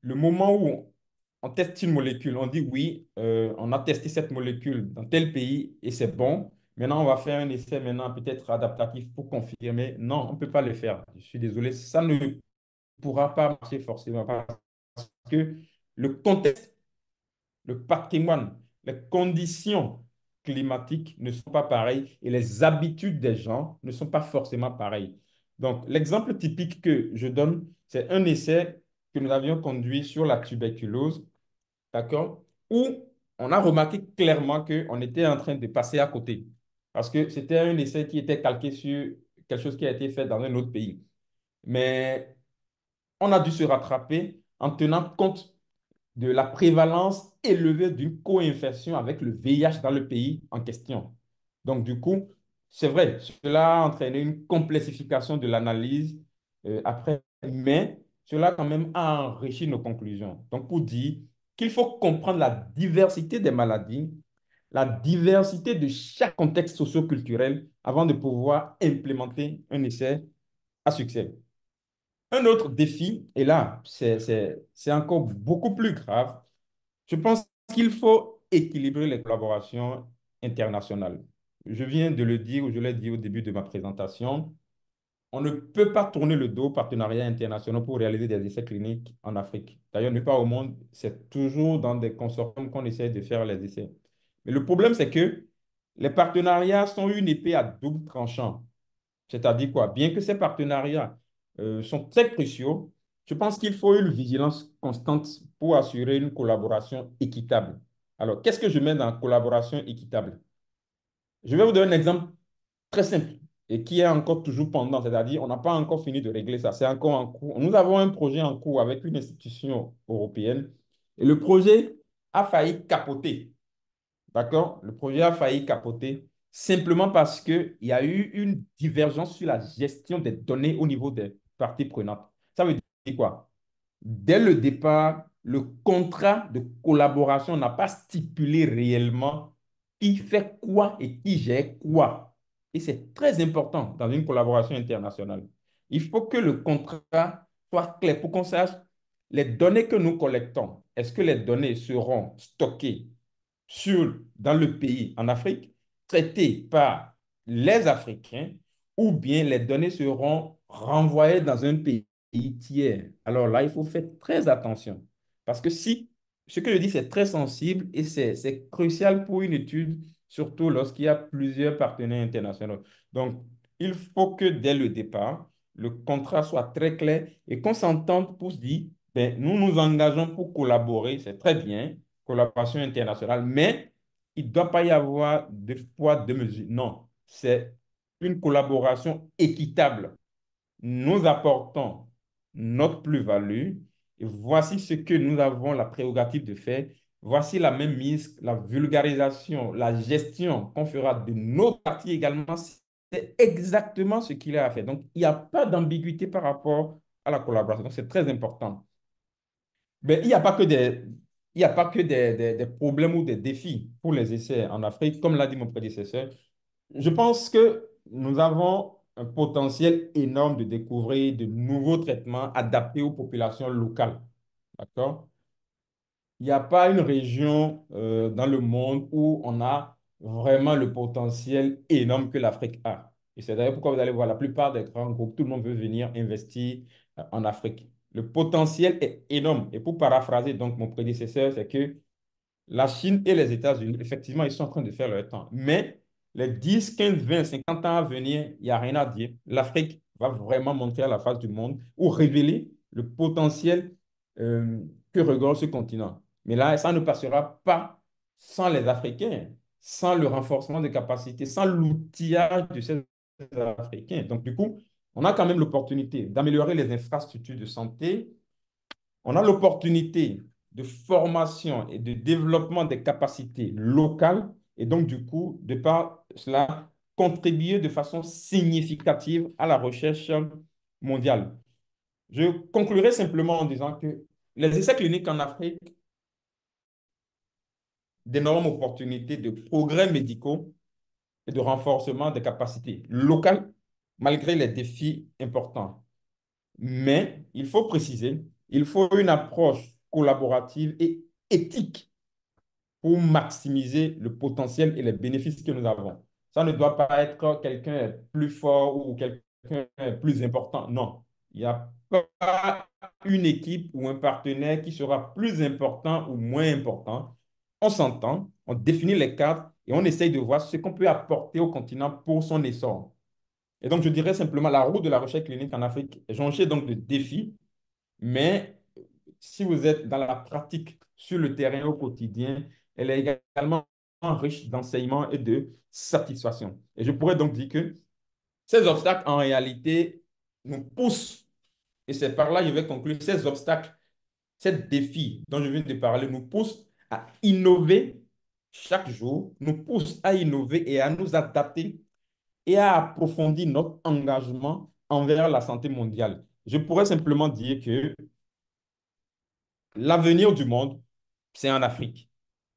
le moment où on teste une molécule, on dit oui, on a testé cette molécule dans tel pays et c'est bon. Maintenant, on va faire un essai maintenant peut-être adaptatif pour confirmer. Non, on ne peut pas le faire. Je suis désolé, ça ne pourra pas marcher forcément parce que le contexte, le patrimoine, les conditions climatiques ne sont pas pareilles et les habitudes des gens ne sont pas forcément pareilles. Donc, l'exemple typique que je donne, c'est un essai que nous avions conduit sur la tuberculose, d'accord, où on a remarqué clairement qu'on était en train de passer à côté parce que c'était un essai qui était calqué sur quelque chose qui a été fait dans un autre pays. Mais on a dû se rattraper en tenant compte de la prévalence élevée d'une co-infection avec le VIH dans le pays en question. Donc, du coup, c'est vrai, cela a entraîné une complexification de l'analyse après, mais cela quand même a enrichi nos conclusions. Donc, pour dire qu'il faut comprendre la diversité des maladies, la diversité de chaque contexte socio-culturel avant de pouvoir implémenter un essai à succès. Un autre défi, et là, c'est encore beaucoup plus grave, je pense qu'il faut équilibrer les collaborations internationales. Je viens de le dire, ou je l'ai dit au début de ma présentation, on ne peut pas tourner le dos aux partenariats internationaux pour réaliser des essais cliniques en Afrique. D'ailleurs, nulle part au monde, c'est toujours dans des consortiums qu'on essaie de faire les essais. Mais le problème, c'est que les partenariats sont une épée à double tranchant. C'est-à-dire quoi? Bien que ces partenariats sont très cruciaux, je pense qu'il faut une vigilance constante pour assurer une collaboration équitable. Alors, qu'est-ce que je mets dans collaboration équitable? Je vais vous donner un exemple très simple et qui est encore toujours pendant, c'est-à-dire on n'a pas encore fini de régler ça, c'est encore en cours. Nous avons un projet en cours avec une institution européenne et le projet a failli capoter. D'accord? Le projet a failli capoter simplement parce qu'il y a eu une divergence sur la gestion des données au niveau des parties prenantes. Ça veut dire quoi? Dès le départ, le contrat de collaboration n'a pas stipulé réellement qui fait quoi et qui gère quoi. Et c'est très important dans une collaboration internationale. Il faut que le contrat soit clair pour qu'on sache les données que nous collectons. Est-ce que les données seront stockées dans le pays, en Afrique, traitées par les Africains, ou bien les données seront renvoyées dans un pays tiers. Alors là, il faut faire très attention. Parce que si, ce que je dis, c'est très sensible et c'est crucial pour une étude, surtout lorsqu'il y a plusieurs partenaires internationaux. Donc, il faut que dès le départ, le contrat soit très clair et qu'on s'entende pour se dire, ben, nous nous engageons pour collaborer, c'est très bien, collaboration internationale, mais il ne doit pas y avoir de poids, de mesure. Non, c'est une collaboration équitable. Nous apportons notre plus-value et voici ce que nous avons la prérogative de faire. Voici la même mise, la vulgarisation, la gestion qu'on fera de nos parties également. C'est exactement ce qu'il a à faire. Donc, il n'y a pas d'ambiguïté par rapport à la collaboration. Donc, c'est très important. Mais il n'y a pas que il y a pas que des problèmes ou des défis pour les essais en Afrique, comme l'a dit mon prédécesseur. Je pense que nous avons un potentiel énorme de découvrir de nouveaux traitements adaptés aux populations locales. D'accord? Il n'y a pas une région dans le monde où on a vraiment le potentiel énorme que l'Afrique a. Et c'est d'ailleurs pourquoi vous allez voir la plupart des grands groupes, tout le monde veut venir investir en Afrique. Le potentiel est énorme. Et pour paraphraser donc mon prédécesseur, c'est que la Chine et les États-Unis, effectivement, ils sont en train de faire leur temps. Mais les 10, 15, 20, 50 ans à venir, il n'y a rien à dire. L'Afrique va vraiment montrer à la face du monde ou révéler le potentiel que regorge ce continent. Mais là, ça ne passera pas sans les Africains, sans le renforcement des capacités, sans l'outillage de ces Africains. Donc, du coup, on a quand même l'opportunité d'améliorer les infrastructures de santé. On a l'opportunité de formation et de développement des capacités locales et donc, du coup, de par cela, contribuer de façon significative à la recherche mondiale. Je conclurai simplement en disant que les essais cliniques en Afrique, d'énormes opportunités de progrès médicaux et de renforcement des capacités locales, malgré les défis importants. Mais il faut préciser, il faut une approche collaborative et éthique pour maximiser le potentiel et les bénéfices que nous avons. Ça ne doit pas être quelqu'un plus fort ou quelqu'un plus important. Non. Il n'y a pas une équipe ou un partenaire qui sera plus important ou moins important. On s'entend, on définit les cadres et on essaye de voir ce qu'on peut apporter au continent pour son essor. Et donc, je dirais simplement, la route de la recherche clinique en Afrique est jonchée donc de défis, mais si vous êtes dans la pratique sur le terrain au quotidien, elle est également riche d'enseignements et de satisfaction. Et je pourrais donc dire que ces obstacles, en réalité, nous poussent, et c'est par là que je vais conclure, ces obstacles, ces défis dont je viens de parler, nous poussent à innover chaque jour, nous poussent à innover et à nous adapter et à approfondir notre engagement envers la santé mondiale. Je pourrais simplement dire que l'avenir du monde, c'est en Afrique.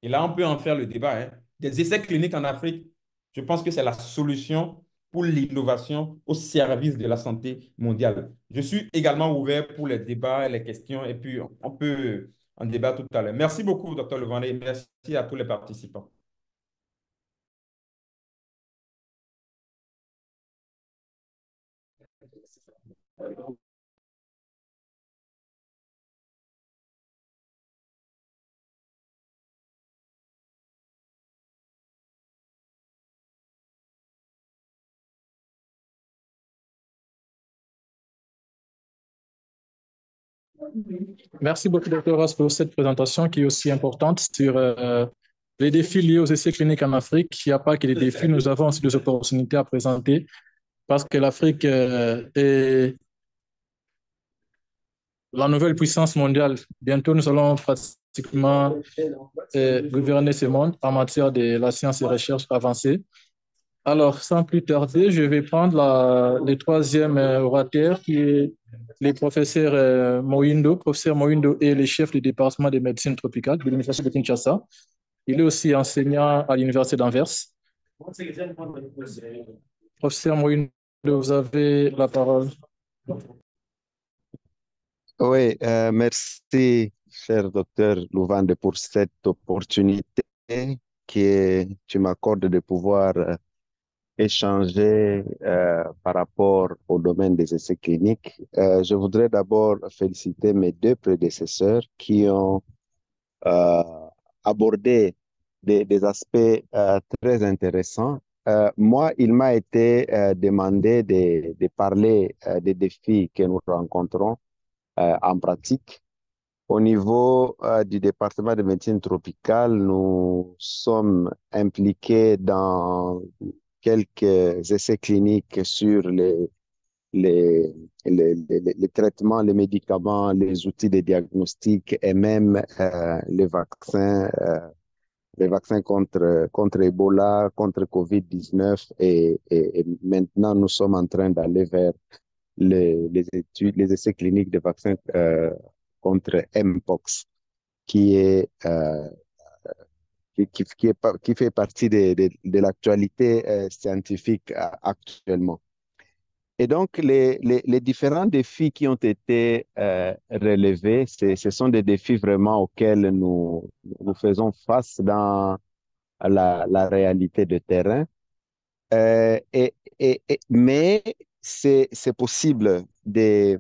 Et là, on peut en faire le débat, hein. Des essais cliniques en Afrique, je pense que c'est la solution pour l'innovation au service de la santé mondiale. Je suis également ouvert pour les débats et les questions, et puis on peut en débattre tout à l'heure. Merci beaucoup, Dr. Levandé, et merci à tous les participants. Merci beaucoup, Dr. Ross, pour cette présentation qui est aussi importante sur les défis liés aux essais cliniques en Afrique. Il n'y a pas que des défis, nous avons aussi des opportunités à présenter parce que l'Afrique est la nouvelle puissance mondiale. Bientôt, nous allons pratiquement gouverner ce monde en matière de la science et recherche avancée. Alors, sans plus tarder, je vais prendre le troisième orateur qui est le professeur Moindo. Professeur Moindo est le chef du département de médecine tropicale de l'Université de Kinshasa. Il est aussi enseignant à l'Université d'Anvers. Professeur Moindo, vous avez la parole. Oui, merci, cher docteur Louvande, pour cette opportunité tu m'accordes de pouvoir échanger par rapport au domaine des essais cliniques. Je voudrais d'abord féliciter mes deux prédécesseurs qui ont euh, abordé des aspects très intéressants. Moi, il m'a été demandé de parler des défis que nous rencontrons en pratique. Au niveau du département de médecine tropicale, nous sommes impliqués dans quelques essais cliniques sur les, les traitements, les médicaments, les outils de diagnostic et même les vaccins contre Ebola, contre COVID-19 et maintenant nous sommes en train d'aller vers les études, les essais cliniques de vaccins contre Mpox, qui est qui fait partie de l'actualité scientifique actuellement. Et donc, les différents défis qui ont été relevés, ce sont des défis vraiment auxquels nous faisons face dans la réalité de terrain. Euh, et, mais c'est possible de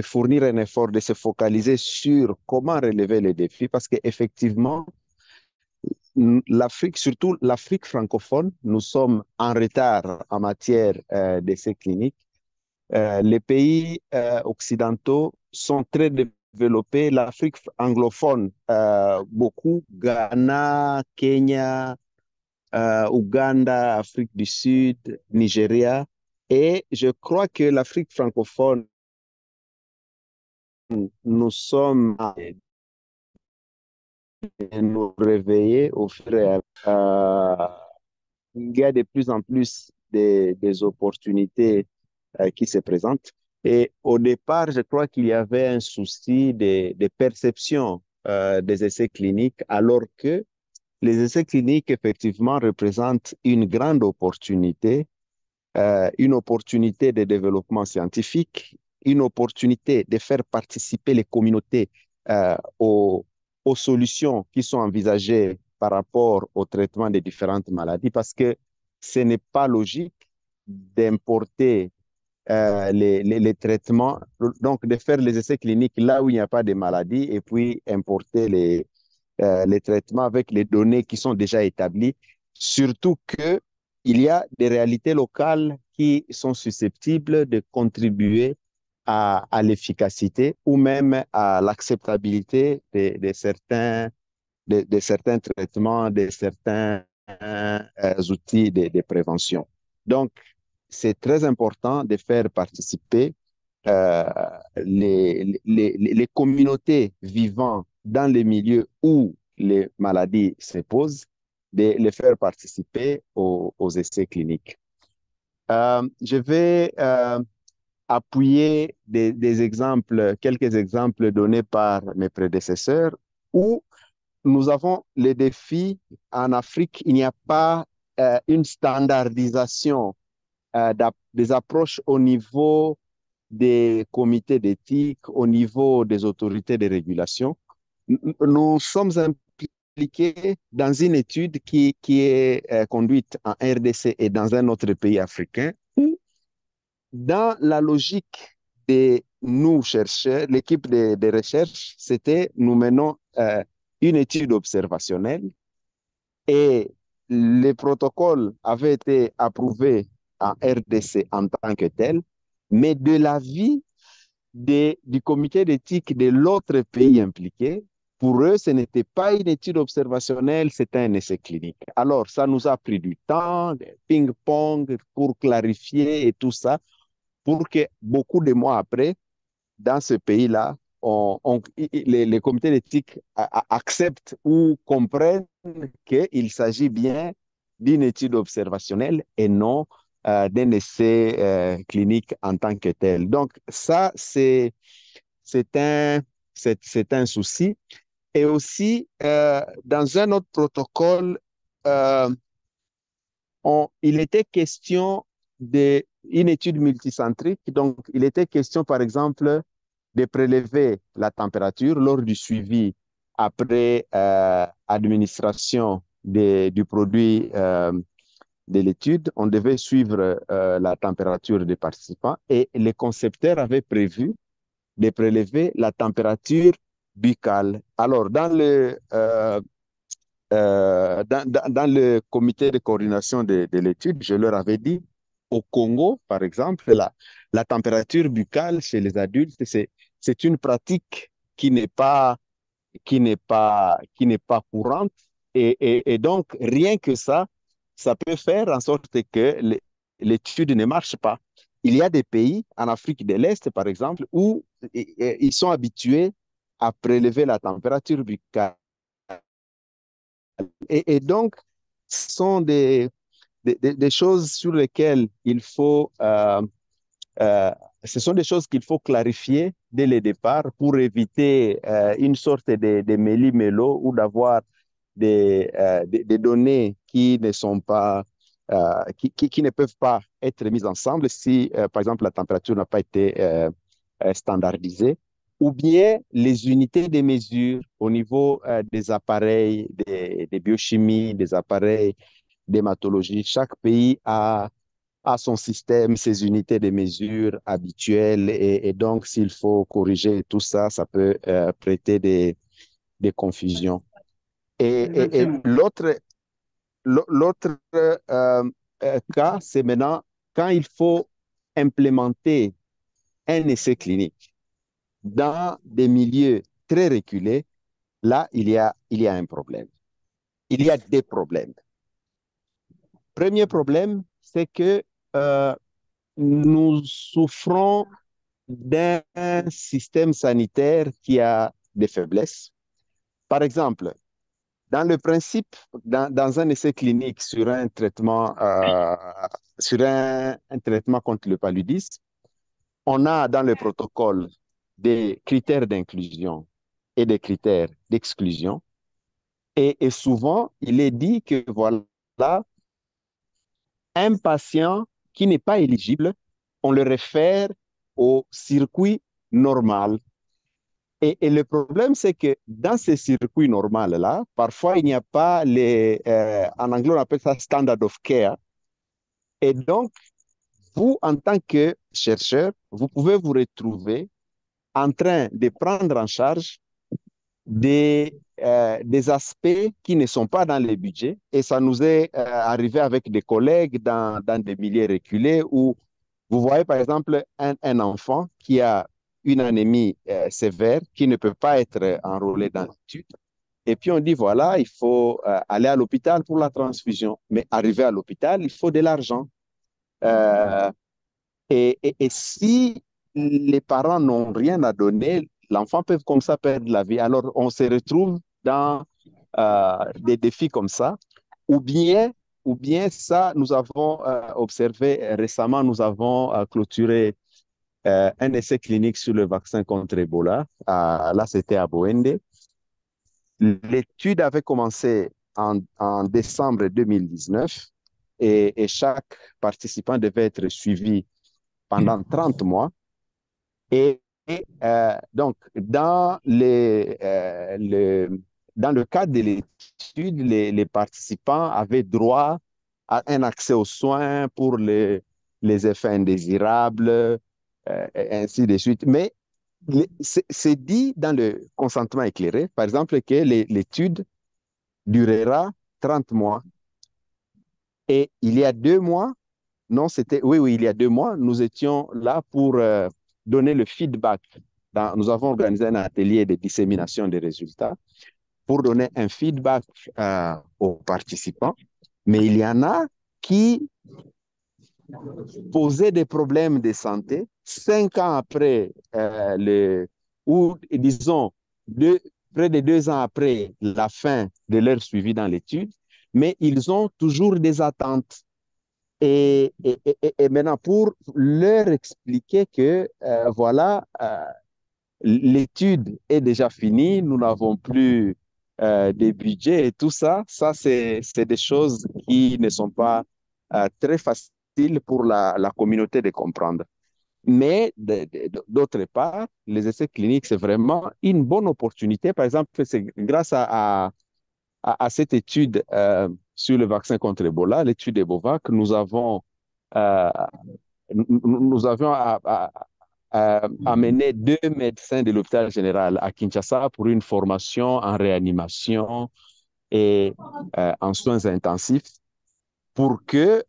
fournir un effort, de se focaliser sur comment relever les défis, parce qu'effectivement, l'Afrique, surtout l'Afrique francophone, nous sommes en retard en matière d'essais cliniques. Les pays occidentaux sont très développé l'Afrique anglophone, beaucoup, Ghana, Kenya, Ouganda, Afrique du Sud, Nigeria. Et je crois que l'Afrique francophone, nous sommes à nous réveiller au fur et à mesure. Il y a de plus en plus des opportunités qui se présentent. Et au départ, je crois qu'il y avait un souci de perception des essais cliniques, alors que les essais cliniques, effectivement, représentent une opportunité de développement scientifique, une opportunité de faire participer les communautés aux, aux solutions qui sont envisagées par rapport au traitement des différentes maladies, parce que ce n'est pas logique d'importer les traitements, donc de faire les essais cliniques là où il n'y a pas de maladie et puis importer les traitements avec les données qui sont déjà établies, surtout que il y a des réalités locales qui sont susceptibles de contribuer à l'efficacité ou même à l'acceptabilité de certains traitements, de certains outils de prévention. Donc, c'est très important de faire participer euh, les communautés vivant dans les milieux où les maladies se posent, de les faire participer aux essais cliniques. Je vais appuyer des exemples, quelques exemples donnés par mes prédécesseurs où nous avons les défis en Afrique. Il n'y a pas une standardisation des approches au niveau des comités d'éthique, au niveau des autorités de régulation. Nous sommes impliqués dans une étude qui est conduite en RDC et dans un autre pays africain. Dans la logique de nous chercheurs, l'équipe de recherche, c'était nous menons une étude observationnelle et les protocoles avaient été approuvés en RDC en tant que tel, mais de l'avis du comité d'éthique de l'autre pays impliqué, pour eux, ce n'était pas une étude observationnelle, c'était un essai clinique. Alors, ça nous a pris du temps, des ping-pong pour clarifier et tout ça, pour que beaucoup de mois après, dans ce pays-là, les comités d'éthique acceptent ou comprennent qu'il s'agit bien d'une étude observationnelle et non d'un essai clinique en tant que tel. Donc, ça, c'est un, c'est un souci. Et aussi, dans un autre protocole, euh, il était question d'une étude multicentrique. Donc, il était question, par exemple, de prélever la température lors du suivi après administration du produit de l'étude. On devait suivre la température des participants et les concepteurs avaient prévu de prélever la température buccale. Alors, dans le comité de coordination de l'étude, je leur avais dit, au Congo, par exemple, la température buccale chez les adultes, c'est une pratique qui n'est pas courante. Et donc, rien que ça peut faire en sorte que l'étude ne marche pas. Il y a des pays, en Afrique de l'Est, par exemple, où ils sont habitués à prélever la température buccale. Et donc, ce sont des choses sur lesquelles euh, ce sont des choses qu'il faut clarifier dès le départ pour éviter une sorte de méli-mélo ou d'avoir des données qui ne sont pas, qui ne peuvent pas être mises ensemble si, par exemple, la température n'a pas été standardisée, ou bien les unités de mesure au niveau des appareils, des biochimies, des appareils d'hématologie. Chaque pays a son système, ses unités de mesure habituelles, et donc s'il faut corriger tout ça, ça peut prêter des confusions. Et l'autre cas, c'est maintenant quand il faut implémenter un essai clinique. dans des milieux très reculés, là, il y a un problème. Il y a des problèmes. Premier problème, c'est que euh, nous souffrons d'un système sanitaire qui a des faiblesses. Par exemple, dans le principe, dans un essai clinique sur un traitement contre le paludisme, on a dans le protocole des critères d'inclusion et des critères d'exclusion. Et souvent, il est dit que voilà, un patient qui n'est pas éligible, on le réfère au circuit normal. Et le problème, c'est que dans ces circuits normaux-là, parfois, il n'y a pas en anglais, on appelle ça standard of care. Et donc, vous, en tant que chercheur, vous pouvez vous retrouver en train de prendre en charge des aspects qui ne sont pas dans les budgets. Et ça nous est arrivé avec des collègues dans des milieux reculés où vous voyez par exemple un enfant qui a une anémie sévère, qui ne peut pas être enrôlé dans l'étude. Et puis on dit, voilà, il faut aller à l'hôpital pour la transfusion. Mais arriver à l'hôpital, il faut de l'argent. Euh, et si les parents n'ont rien à donner, l'enfant peut comme ça perdre la vie. Alors, on se retrouve dans des défis comme ça. Ou bien, ou bien ça, nous avons observé récemment, nous avons clôturé un essai clinique sur le vaccin contre Ebola. Là, c'était à Boende. L'étude avait commencé en décembre 2019 et chaque participant devait être suivi pendant 30 mois. Donc, dans le cadre de l'étude, les participants avaient droit à un accès aux soins pour les effets indésirables, et ainsi de suite. Mais c'est dit dans le consentement éclairé, par exemple, que l'étude durera 30 mois. Et il y a 2 mois, non, oui, il y a 2 mois, nous étions là pour donner le feedback. Nous avons organisé un atelier de dissémination des résultats pour donner un feedback aux participants. Mais il y en a qui posaient des problèmes de santé 5 ans après, ou disons, près de 2 ans après la fin de leur suivi dans l'étude, mais ils ont toujours des attentes. Et maintenant, pour leur expliquer que, voilà, l'étude est déjà finie, nous n'avons plus de budget et tout ça, c'est des choses qui ne sont pas très faciles pour la communauté de comprendre. Mais d'autre part, les essais cliniques, c'est vraiment une bonne opportunité. Par exemple, c'est grâce à cette étude sur le vaccin contre Ebola, l'étude Ebovac, euh, nous avions amené 2 médecins de l'hôpital général à Kinshasa pour une formation en réanimation et en soins intensifs pour que,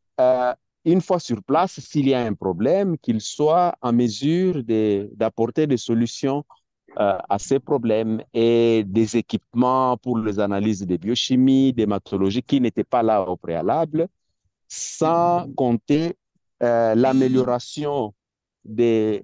une fois sur place, s'il y a un problème, qu'ils soient en mesure d'apporter des solutions à ces problèmes et des équipements pour les analyses de biochimie, d'hématologie qui n'étaient pas là au préalable, sans compter l'amélioration des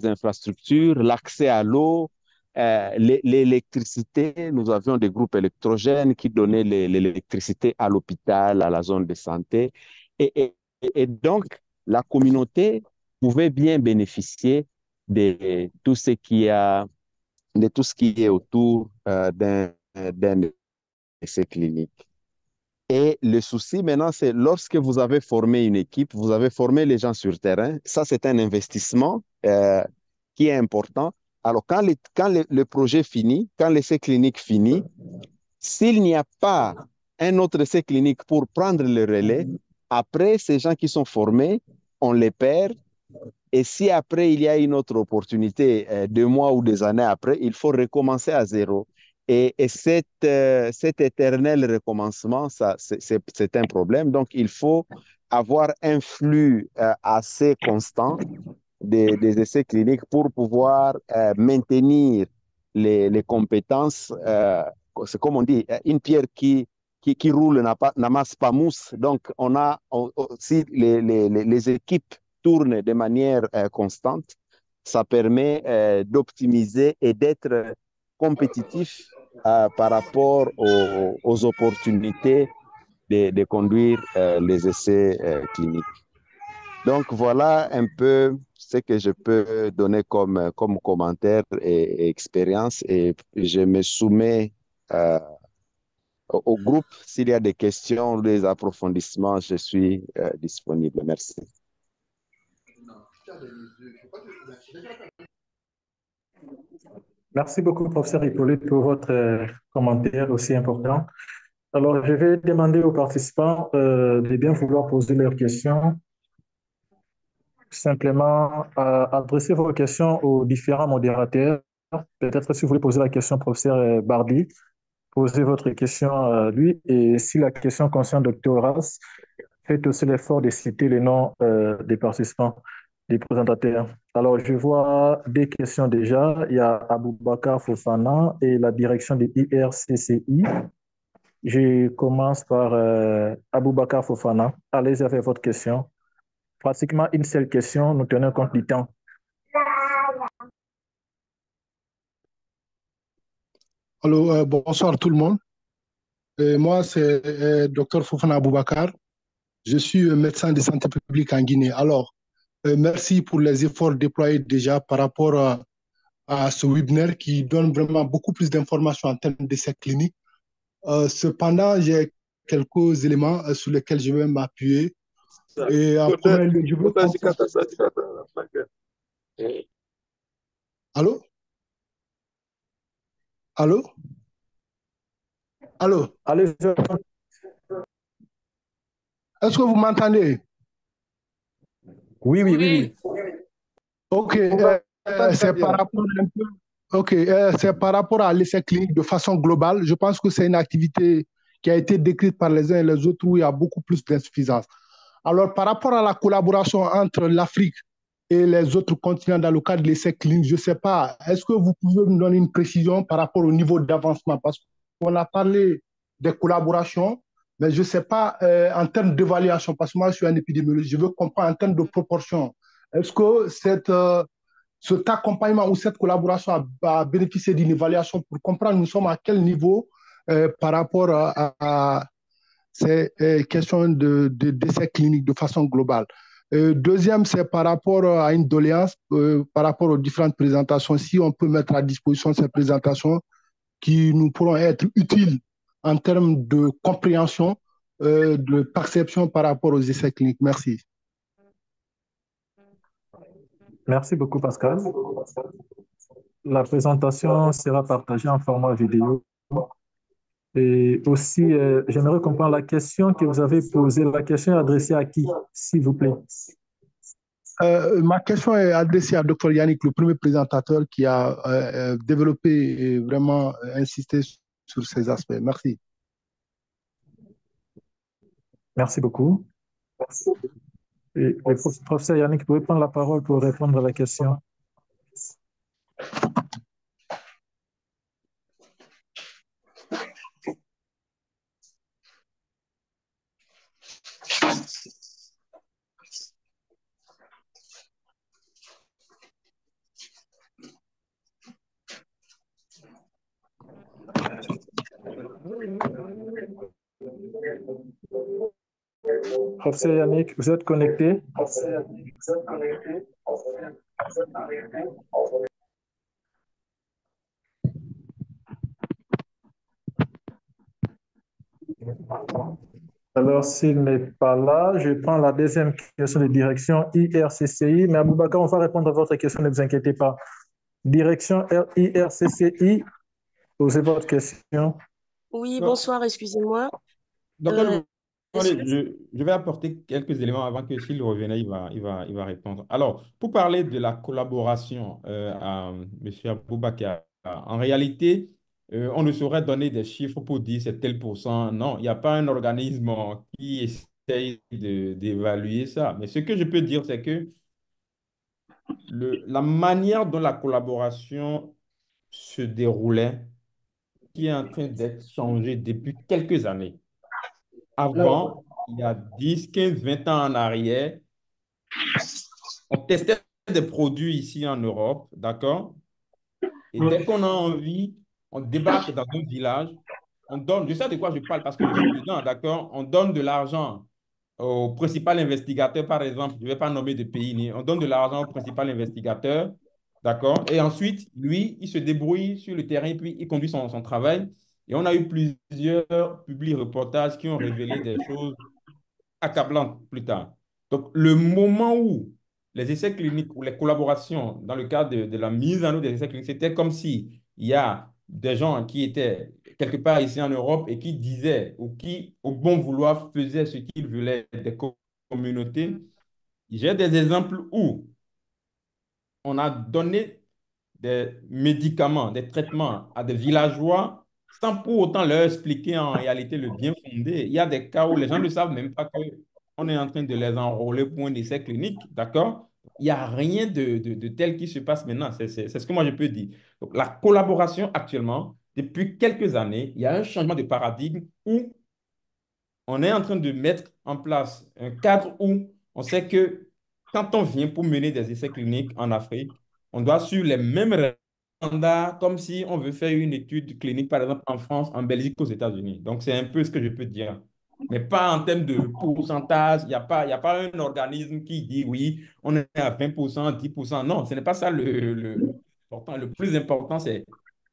infrastructures, l'accès à l'eau, l'électricité. Nous avions des groupes électrogènes qui donnaient l'électricité à l'hôpital, à la zone de santé. Et, et, et donc, la communauté pouvait bien bénéficier de tout ce de tout ce qui est autour d'un essai clinique. Et le souci maintenant, c'est lorsque vous avez formé une équipe, vous avez formé les gens sur le terrain, ça c'est un investissement qui est important. Alors quand le projet finit, quand l'essai clinique finit, s'il n'y a pas un autre essai clinique pour prendre le relais, après ces gens qui sont formés, on les perd. Et si après il y a une autre opportunité, 2 mois ou des années après, il faut recommencer à zéro. Et cet éternel recommencement, ça, c'est un problème. Donc, il faut avoir un flux assez constant des essais cliniques pour pouvoir maintenir les compétences. C'est comme on dit, une pierre qui roule n'amasse pas mousse. Donc, si les équipes tournent de manière constante, ça permet d'optimiser et d'être compétitif par rapport aux opportunités de conduire les essais cliniques. Donc, voilà un peu ce que je peux donner comme commentaire et expérience et je me soumets au groupe. S'il y a des questions ou des approfondissements, je suis disponible. Merci. Merci beaucoup, professeur Hippolyte, pour votre commentaire aussi important. Alors, je vais demander aux participants de bien vouloir poser leurs questions. Simplement, adressez vos questions aux différents modérateurs. Peut-être si vous voulez poser la question au professeur Bardi, posez votre question à lui. Et si la question concerne Dr. Horace, faites aussi l'effort de citer les noms des participants, des présentateurs. Alors, je vois des questions déjà. Il y a Aboubakar Fofana et la direction de IRCCI. Je commence par Aboubakar Fofana. Allez-y avec votre question. Pratiquement une seule question, nous tenons compte du temps. Allô, bonsoir tout le monde. Moi, c'est Dr Fofana Aboubakar. Je suis médecin de santé publique en Guinée. Alors, merci pour les efforts déployés déjà par rapport à ce webinaire qui donne vraiment beaucoup plus d'informations en termes d'essais cliniques. Cependant, j'ai quelques éléments sur lesquels je vais m'appuyer. Et en premier lieu, je veux comprendre... Allô? Allô? Allô? Allez-y. Est-ce que vous m'entendez? Oui, oui, oui, oui. Ok, c'est par rapport un peu... Ok, c'est par rapport à l'essai clinique de façon globale. Je pense que c'est une activité qui a été décrite par les uns et les autres où il y a beaucoup plus d'insuffisance. Alors, par rapport à la collaboration entre l'Afrique et les autres continents dans le cadre de l'essai clinique, je ne sais pas, est-ce que vous pouvez me donner une précision par rapport au niveau d'avancement? Parce qu'on a parlé des collaborations, mais je ne sais pas en termes d'évaluation, parce que moi, je suis un épidémiologiste, je veux comprendre en termes de proportion. Est-ce que cet accompagnement ou cette collaboration a bénéficié d'une évaluation pour comprendre nous sommes à quel niveau par rapport à ces questions d'essais cliniques de façon globale. Deuxième, c'est par rapport à une doléance, par rapport aux différentes présentations, si on peut mettre à disposition ces présentations qui nous pourront être utiles en termes de compréhension, de perception par rapport aux essais cliniques. Merci. Merci beaucoup, Pascal. La présentation sera partagée en format vidéo. Et aussi, j'aimerais comprendre la question que vous avez posée. La question est adressée à qui, s'il vous plaît? Ma question est adressée à Dr Yannick, le premier présentateur qui a développé et vraiment insisté sur ces aspects. Merci. Merci beaucoup. Et le professeur Yannick, vous pouvez prendre la parole pour répondre à la question. Professeur Yannick, vous êtes connecté? Alors, s'il n'est pas là, je prends la deuxième question de direction IRCCI. Mais Aboubakar, on va répondre à votre question, ne vous inquiétez pas. Direction IRCCI, posez votre question. Oui, Non, bonsoir, excusez-moi. docteur, Est-ce- je vais apporter quelques éléments avant que s'il revenait, il va répondre. Alors, pour parler de la collaboration à M. Aboubakar, en réalité, on ne saurait donner des chiffres pour dire c'est tel pourcent. Non, il n'y a pas un organisme qui essaye d'évaluer ça. Mais ce que je peux dire, c'est que la manière dont la collaboration se déroulait, qui est en train d'être changée depuis quelques années. Avant, il y a 10, 15, 20 ans en arrière, on testait des produits ici en Europe, d'accord? Et dès qu'on a envie, on débarque dans un village, on donne, je sais de quoi je parle parce que je suis dedans, d'accord? On donne de l'argent au principal investigateur, par exemple, je ne vais pas nommer de pays, on donne de l'argent au principal investigateur, d'accord? Et ensuite, lui, il se débrouille sur le terrain, puis il conduit son travail. Et on a eu plusieurs publi-reportages qui ont révélé des choses accablante plus tard. Donc, le moment où les essais cliniques ou les collaborations dans le cadre de la mise en œuvre des essais cliniques, c'était comme si il y a des gens qui étaient quelque part ici en Europe et qui disaient ou qui, au bon vouloir, faisaient ce qu'ils voulaient des communautés. J'ai des exemples où on a donné des médicaments, des traitements à des villageois sans pour autant leur expliquer en réalité le bien fondé. Il y a des cas où les gens ne savent même pas qu'on est en train de les enrôler pour un essai clinique, d'accord? Il n'y a rien de tel qui se passe maintenant. C'est ce que moi je peux dire. Donc, la collaboration actuellement, depuis quelques années, il y a un changement de paradigme où on est en train de mettre en place un cadre où on sait que quand on vient pour mener des essais cliniques en Afrique, on doit suivre les mêmes standards comme si on veut faire une étude clinique, par exemple, en France, en Belgique, aux États-Unis. Donc, c'est un peu ce que je peux dire. Mais pas en termes de pourcentage. Il y a pas un organisme qui dit oui, on est à 20%, 10%. Non, ce n'est pas ça important. Le plus important, c'est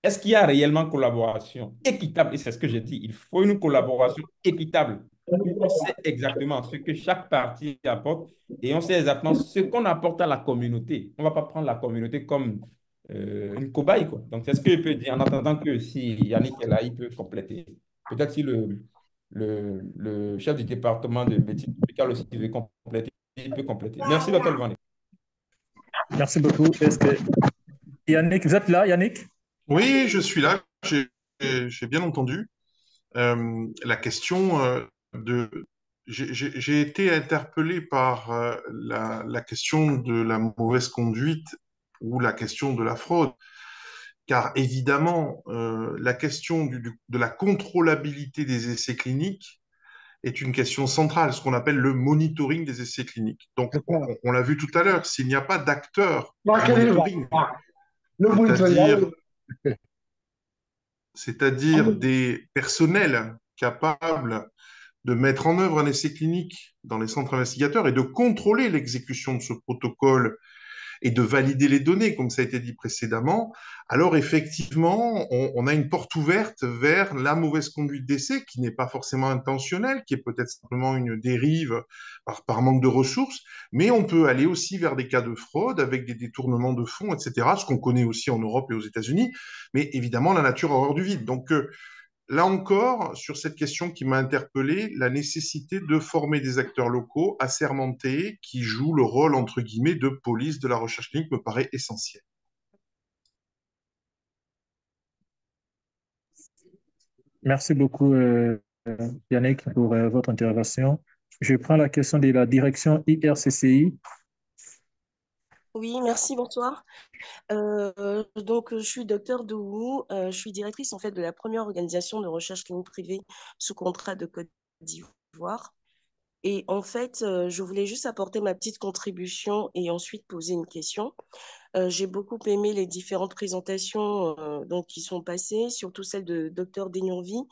est-ce qu'il y a réellement collaboration équitable? Et c'est ce que j'ai dit. Il faut une collaboration équitable où on sait exactement ce que chaque partie apporte et on sait exactement ce qu'on apporte à la communauté. On ne va pas prendre la communauté comme une cobaye, quoi. Donc, c'est ce que je peux dire en attendant que si Yannick est là, il peut compléter. Peut-être si le chef du département de médecine tropicale aussi veut compléter, il peut compléter. Merci, Dr. Levani. Merci beaucoup. Est-ce que Yannick, vous êtes là, Yannick? Oui, je suis là. J'ai bien entendu. La question de... J'ai été interpellé par la question de la mauvaise conduite ou la question de la fraude, car évidemment, la question de la contrôlabilité des essais cliniques est une question centrale, ce qu'on appelle le monitoring des essais cliniques. Donc, on l'a vu tout à l'heure, s'il n'y a pas d'acteurs du monitoring, c'est-à-dire des personnels capables de mettre en œuvre un essai clinique dans les centres investigateurs et de contrôler l'exécution de ce protocole et de valider les données, comme ça a été dit précédemment, alors effectivement, on a une porte ouverte vers la mauvaise conduite d'essai, qui n'est pas forcément intentionnelle, qui est peut-être simplement une dérive par manque de ressources, mais on peut aller aussi vers des cas de fraude avec des détournements de fonds, etc., ce qu'on connaît aussi en Europe et aux États-Unis, mais évidemment, la nature a horreur du vide. Donc, là encore, sur cette question qui m'a interpellé, la nécessité de former des acteurs locaux assermentés qui jouent le rôle, entre guillemets, de police de la recherche clinique me paraît essentiel. Merci beaucoup, Yannick, pour votre intervention. Je prends la question de la direction IRCCI. Oui, merci, bonsoir. Donc, je suis docteur Doumou, je suis directrice en fait de la première organisation de recherche clinique privée sous contrat de Côte d'Ivoire. Et en fait, je voulais juste apporter ma petite contribution et ensuite poser une question. J'ai beaucoup aimé les différentes présentations donc, qui sont passées, surtout celle de docteur Denionvie.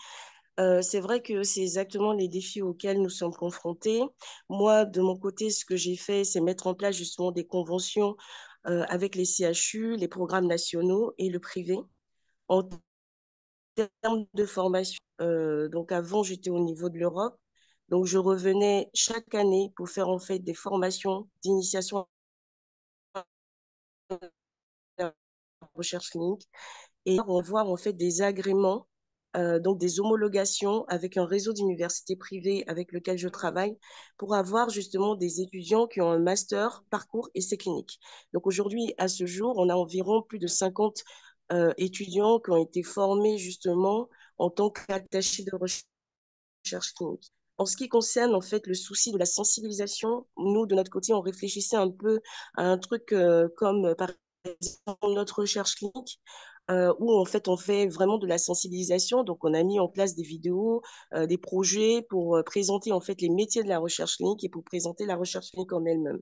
C'est vrai que c'est exactement les défis auxquels nous sommes confrontés. Moi, de mon côté, ce que j'ai fait, c'est mettre en place justement des conventions avec les CHU, les programmes nationaux et le privé. En termes de formation, donc avant, j'étais au niveau de l'Europe. Donc, je revenais chaque année pour faire en fait des formations d'initiation à la recherche clinique et on va voir en fait des agréments, donc des homologations avec un réseau d'universités privées avec lequel je travaille pour avoir justement des étudiants qui ont un master parcours essai clinique. Donc aujourd'hui, à ce jour, on a environ plus de 50 étudiants qui ont été formés justement en tant qu'attachés de recherche clinique. En ce qui concerne en fait le souci de la sensibilisation, nous de notre côté, on réfléchissait un peu à un truc comme par exemple notre recherche clinique, où en fait on fait vraiment de la sensibilisation. Donc on a mis en place des vidéos, des projets pour présenter en fait les métiers de la recherche clinique et pour présenter la recherche clinique en elle-même.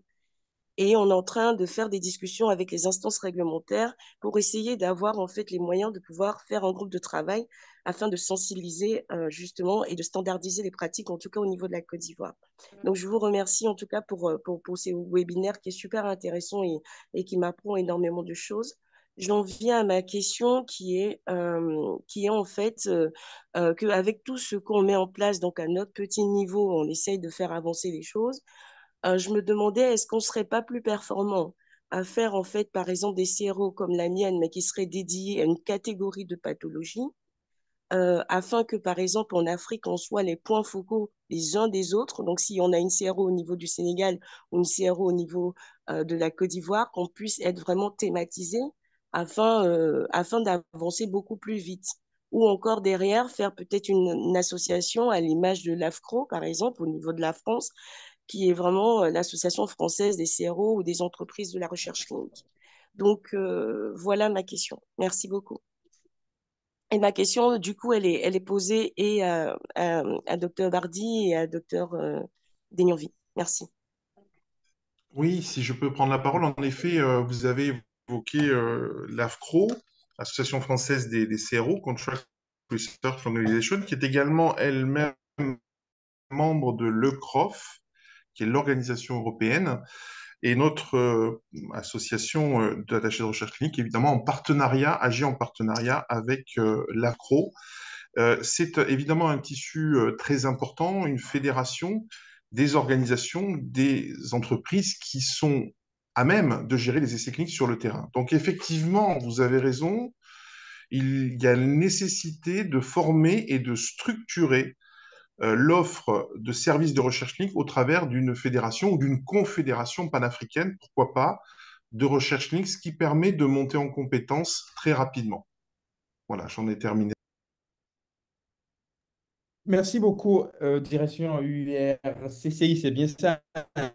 Et on est en train de faire des discussions avec les instances réglementaires pour essayer d'avoir en fait les moyens de pouvoir faire un groupe de travail afin de sensibiliser justement et de standardiser les pratiques, en tout cas au niveau de la Côte d'Ivoire. Donc je vous remercie en tout cas pour ces webinaires qui est super intéressant et qui m'apprend énormément de choses. J'en viens à ma question qui est en fait qu'avec tout ce qu'on met en place, donc à notre petit niveau, on essaye de faire avancer les choses. Je me demandais, est-ce qu'on ne serait pas plus performant à faire, en fait, par exemple, des CRO comme la mienne, mais qui seraient dédiés à une catégorie de pathologie, afin que, par exemple, en Afrique, on soit les points focaux les uns des autres. Donc, si on a une CRO au niveau du Sénégal ou une CRO au niveau de la Côte d'Ivoire, qu'on puisse être vraiment thématisé afin d'avancer beaucoup plus vite. Ou encore derrière, faire peut-être une association à l'image de l'AFCRO, par exemple, au niveau de la France, qui est vraiment l'Association française des CRO ou des entreprises de la recherche clinique. Donc, voilà ma question. Merci beaucoup. Et ma question, du coup, elle est posée et à Dr Bardi et à Dr Denionville. Merci. Oui, si je peux prendre la parole, en effet, vous avez évoqué l'AFCRO, Association française des CRO, Contract Research Organization, qui est également elle-même membre de l'ECROF, qui est l'organisation européenne, et notre association d'attachés de recherche clinique, évidemment, agit en partenariat avec l'AFCRO. C'est évidemment un tissu très important, une fédération des organisations, des entreprises qui sont à même de gérer les essais cliniques sur le terrain. Donc effectivement, vous avez raison, il y a nécessité de former et de structurer l'offre de services de recherche clinique au travers d'une fédération ou d'une confédération panafricaine, pourquoi pas, de recherche clinique, ce qui permet de monter en compétences très rapidement. Voilà, j'en ai terminé. Merci beaucoup, direction URCCI, c'est bien ça, hein?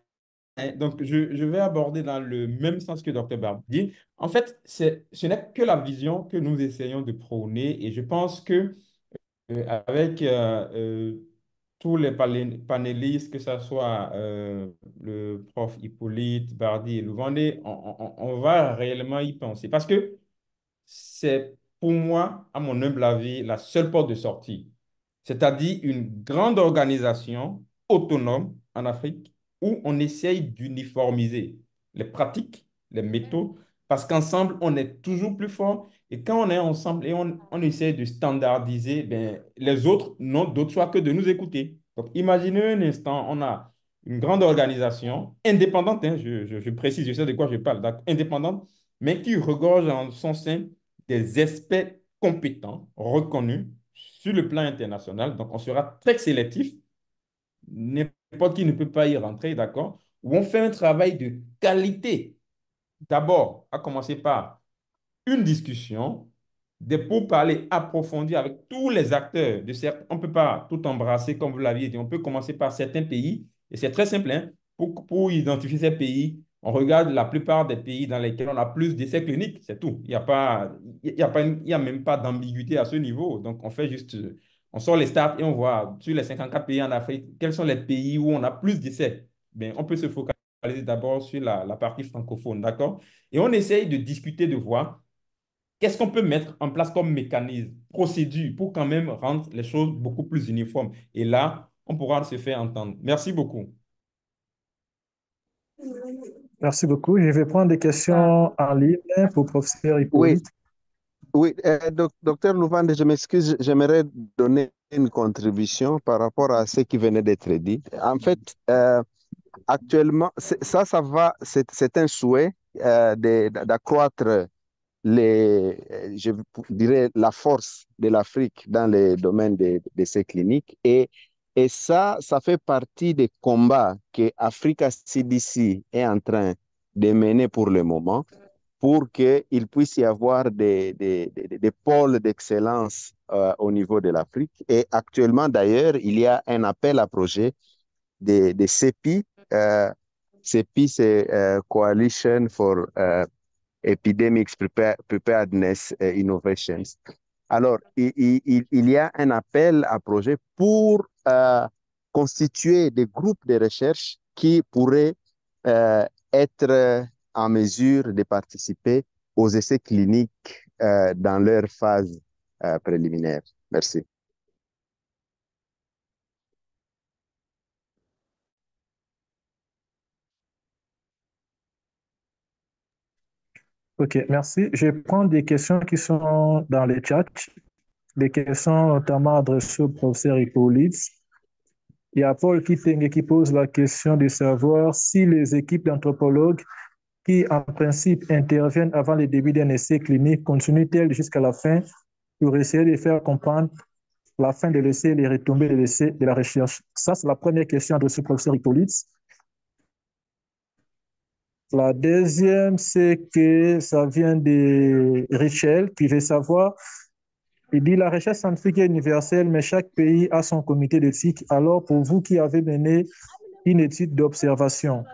Donc, je vais aborder dans le même sens que Dr. Barbier. En fait, ce n'est que la vision que nous essayons de prôner et je pense que avec tous les panélistes, que ce soit le prof Hippolyte, Bardi et Louvandé, on va réellement y penser. Parce que c'est pour moi, à mon humble avis, la seule porte de sortie. C'est-à-dire une grande organisation autonome en Afrique où on essaye d'uniformiser les pratiques, les méthodes, parce qu'ensemble, on est toujours plus fort. Et quand on est ensemble et on essaie de standardiser, ben, les autres n'ont d'autre choix que de nous écouter. Donc, imaginez un instant, on a une grande organisation indépendante, hein, je précise, je sais de quoi je parle, indépendante, mais qui regorge en son sein des experts compétents, reconnus sur le plan international. Donc, on sera très sélectif. N'importe qui ne peut pas y rentrer, d'accord? Où on fait un travail de qualité. D'abord, à commencer par une discussion, des pourparlers approfondis avec tous les acteurs. On ne peut pas tout embrasser, comme vous l'aviez dit. On peut commencer par certains pays, et c'est très simple, hein. Pour identifier ces pays, on regarde la plupart des pays dans lesquels on a plus d'essais cliniques, c'est tout. Il y a même pas d'ambiguïté à ce niveau. Donc, on fait juste, on sort les stats et on voit sur les 54 pays en Afrique, quels sont les pays où on a plus d'essais. Ben, on peut se focaliser d'abord sur la partie francophone, d'accord? Et on essaye de discuter, de voir qu'est-ce qu'on peut mettre en place comme mécanisme, procédure, pour quand même rendre les choses beaucoup plus uniformes. Et là, on pourra se faire entendre. Merci beaucoup. Merci beaucoup. Je vais prendre des questions en ligne pour professeur Oui, Hippolyte. oui, docteur Louvande, je m'excuse, j'aimerais donner une contribution par rapport à ce qui venait d'être dit. En fait, actuellement, ça va, c'est un souhait d'accroître je dirais, la force de l'Afrique dans le domaine de ces cliniques. Et ça fait partie des combats que Africa CDC est en train de mener pour le moment. pour qu'il puisse y avoir des pôles d'excellence au niveau de l'Afrique. Et actuellement, d'ailleurs, il y a un appel à projet des CEPI. CEPI, c'est Coalition for Epidemics Preparedness Innovations. Alors, il y a un appel à projet pour constituer des groupes de recherche qui pourraient être en mesure de participer aux essais cliniques dans leur phase préliminaire. Merci. OK, merci. Je prends des questions qui sont dans le chat, des questions notamment adressées au professeur Hippolyte. Il y a Paul Kitenge qui pose la question de savoir si les équipes d'anthropologues qui, en principe, interviennent avant le début d'un essai clinique continuent-elles jusqu'à la fin pour essayer de faire comprendre la fin de l'essai et les retombées de l'essai de la recherche. Ça, c'est la première question adressée au professeur Hippolyte. La deuxième, c'est que ça vient de Richel qui veut savoir, il dit la recherche scientifique est universelle, mais chaque pays a son comité d'éthique. Alors, pour vous qui avez mené une étude d'observation,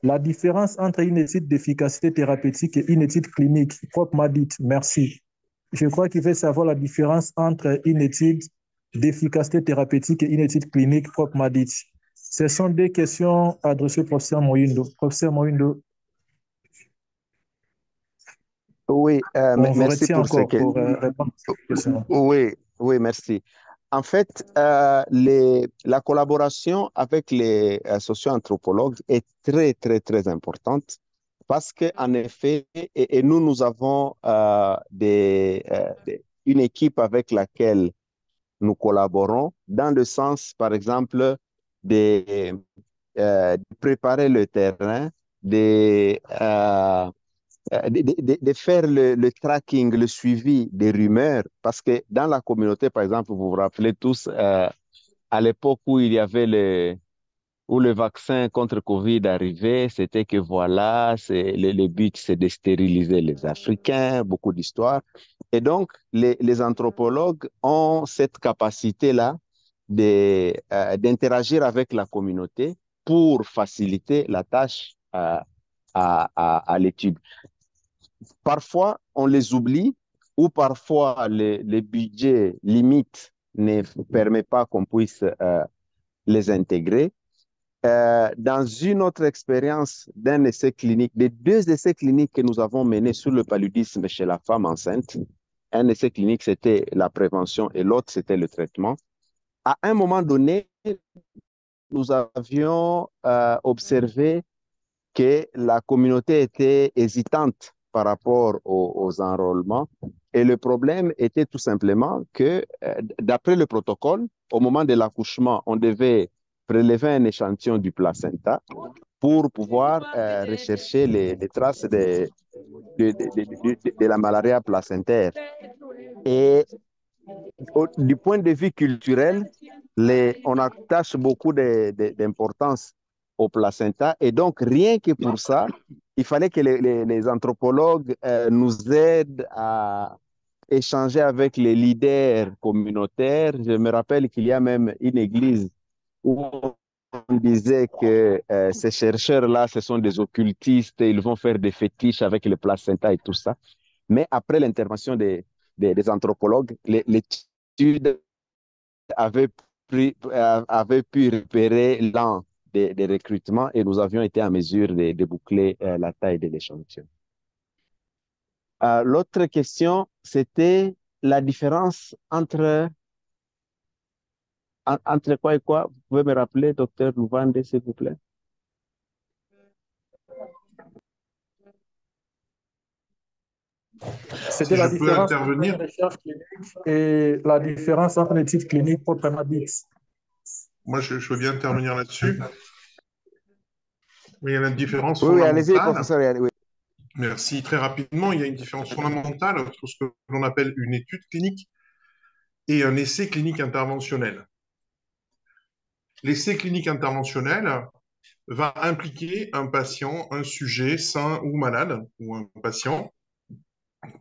la différence entre une étude d'efficacité thérapeutique et une étude clinique, proprement dite, merci. Je crois qu'il veut savoir la différence entre une étude d'efficacité thérapeutique et une étude clinique proprement dite. Ce sont des questions adressées au professeur Moindo. Professeur Moindo, Oui, on vous merci retient pour ces encore questions. pour répondre à cette question. Oui, oui, merci. En fait, la collaboration avec les socio-anthropologues est très, très, très importante parce qu'en effet, et nous, nous avons une équipe avec laquelle nous collaborons dans le sens, par exemple, de, de préparer le terrain, de, de faire le tracking, le suivi des rumeurs, parce que dans la communauté, par exemple, vous vous rappelez tous, à l'époque où il y avait où le vaccin contre Covid arrivait, c'était que voilà, le but, c'est de stériliser les Africains, beaucoup d'histoires. Et donc, les anthropologues ont cette capacité-là d'interagir avec la communauté pour faciliter la tâche à l'étude. Parfois, on les oublie ou parfois les budgets limites ne permettent pas qu'on puisse les intégrer. Dans une autre expérience d'un essai clinique, des deux essais cliniques que nous avons menés sur le paludisme chez la femme enceinte, un essai clinique, c'était la prévention et l'autre, c'était le traitement. À un moment donné, nous avions observé que la communauté était hésitante par rapport aux enrôlements. Et le problème était tout simplement que, d'après le protocole, au moment de l'accouchement, on devait prélever un échantillon du placenta pour pouvoir rechercher les traces de la malaria placentaire. Et du point de vue culturel, on attache beaucoup d'importance au placenta. Et donc, rien que pour ça, il fallait que les anthropologues nous aident à échanger avec les leaders communautaires. Je me rappelle qu'il y a même une église où on disait que ces chercheurs-là, ce sont des occultistes, ils vont faire des fétiches avec le placenta et tout ça. Mais après l'intervention des anthropologues, l'étude avait pu repérer l'an des recrutements et nous avions été en mesure de boucler la taille de l'échantillon. L'autre question, c'était la différence entre quoi et quoi? Vous pouvez me rappeler, docteur Louvande, s'il vous plaît? C'était Si la je peux différence entre une intervenir, recherche clinique et la différence entre une étude clinique proprement dite. moi je veux bien intervenir là-dessus. Mais il y a une différence Oui, oui, allez-y, fondamentale. professeur. Oui. Merci. Très rapidement, il y a une différence fondamentale entre ce que l'on appelle une étude clinique et un essai clinique interventionnel. L'essai clinique interventionnel, va impliquer un patient, un sujet sain ou malade, ou un patient,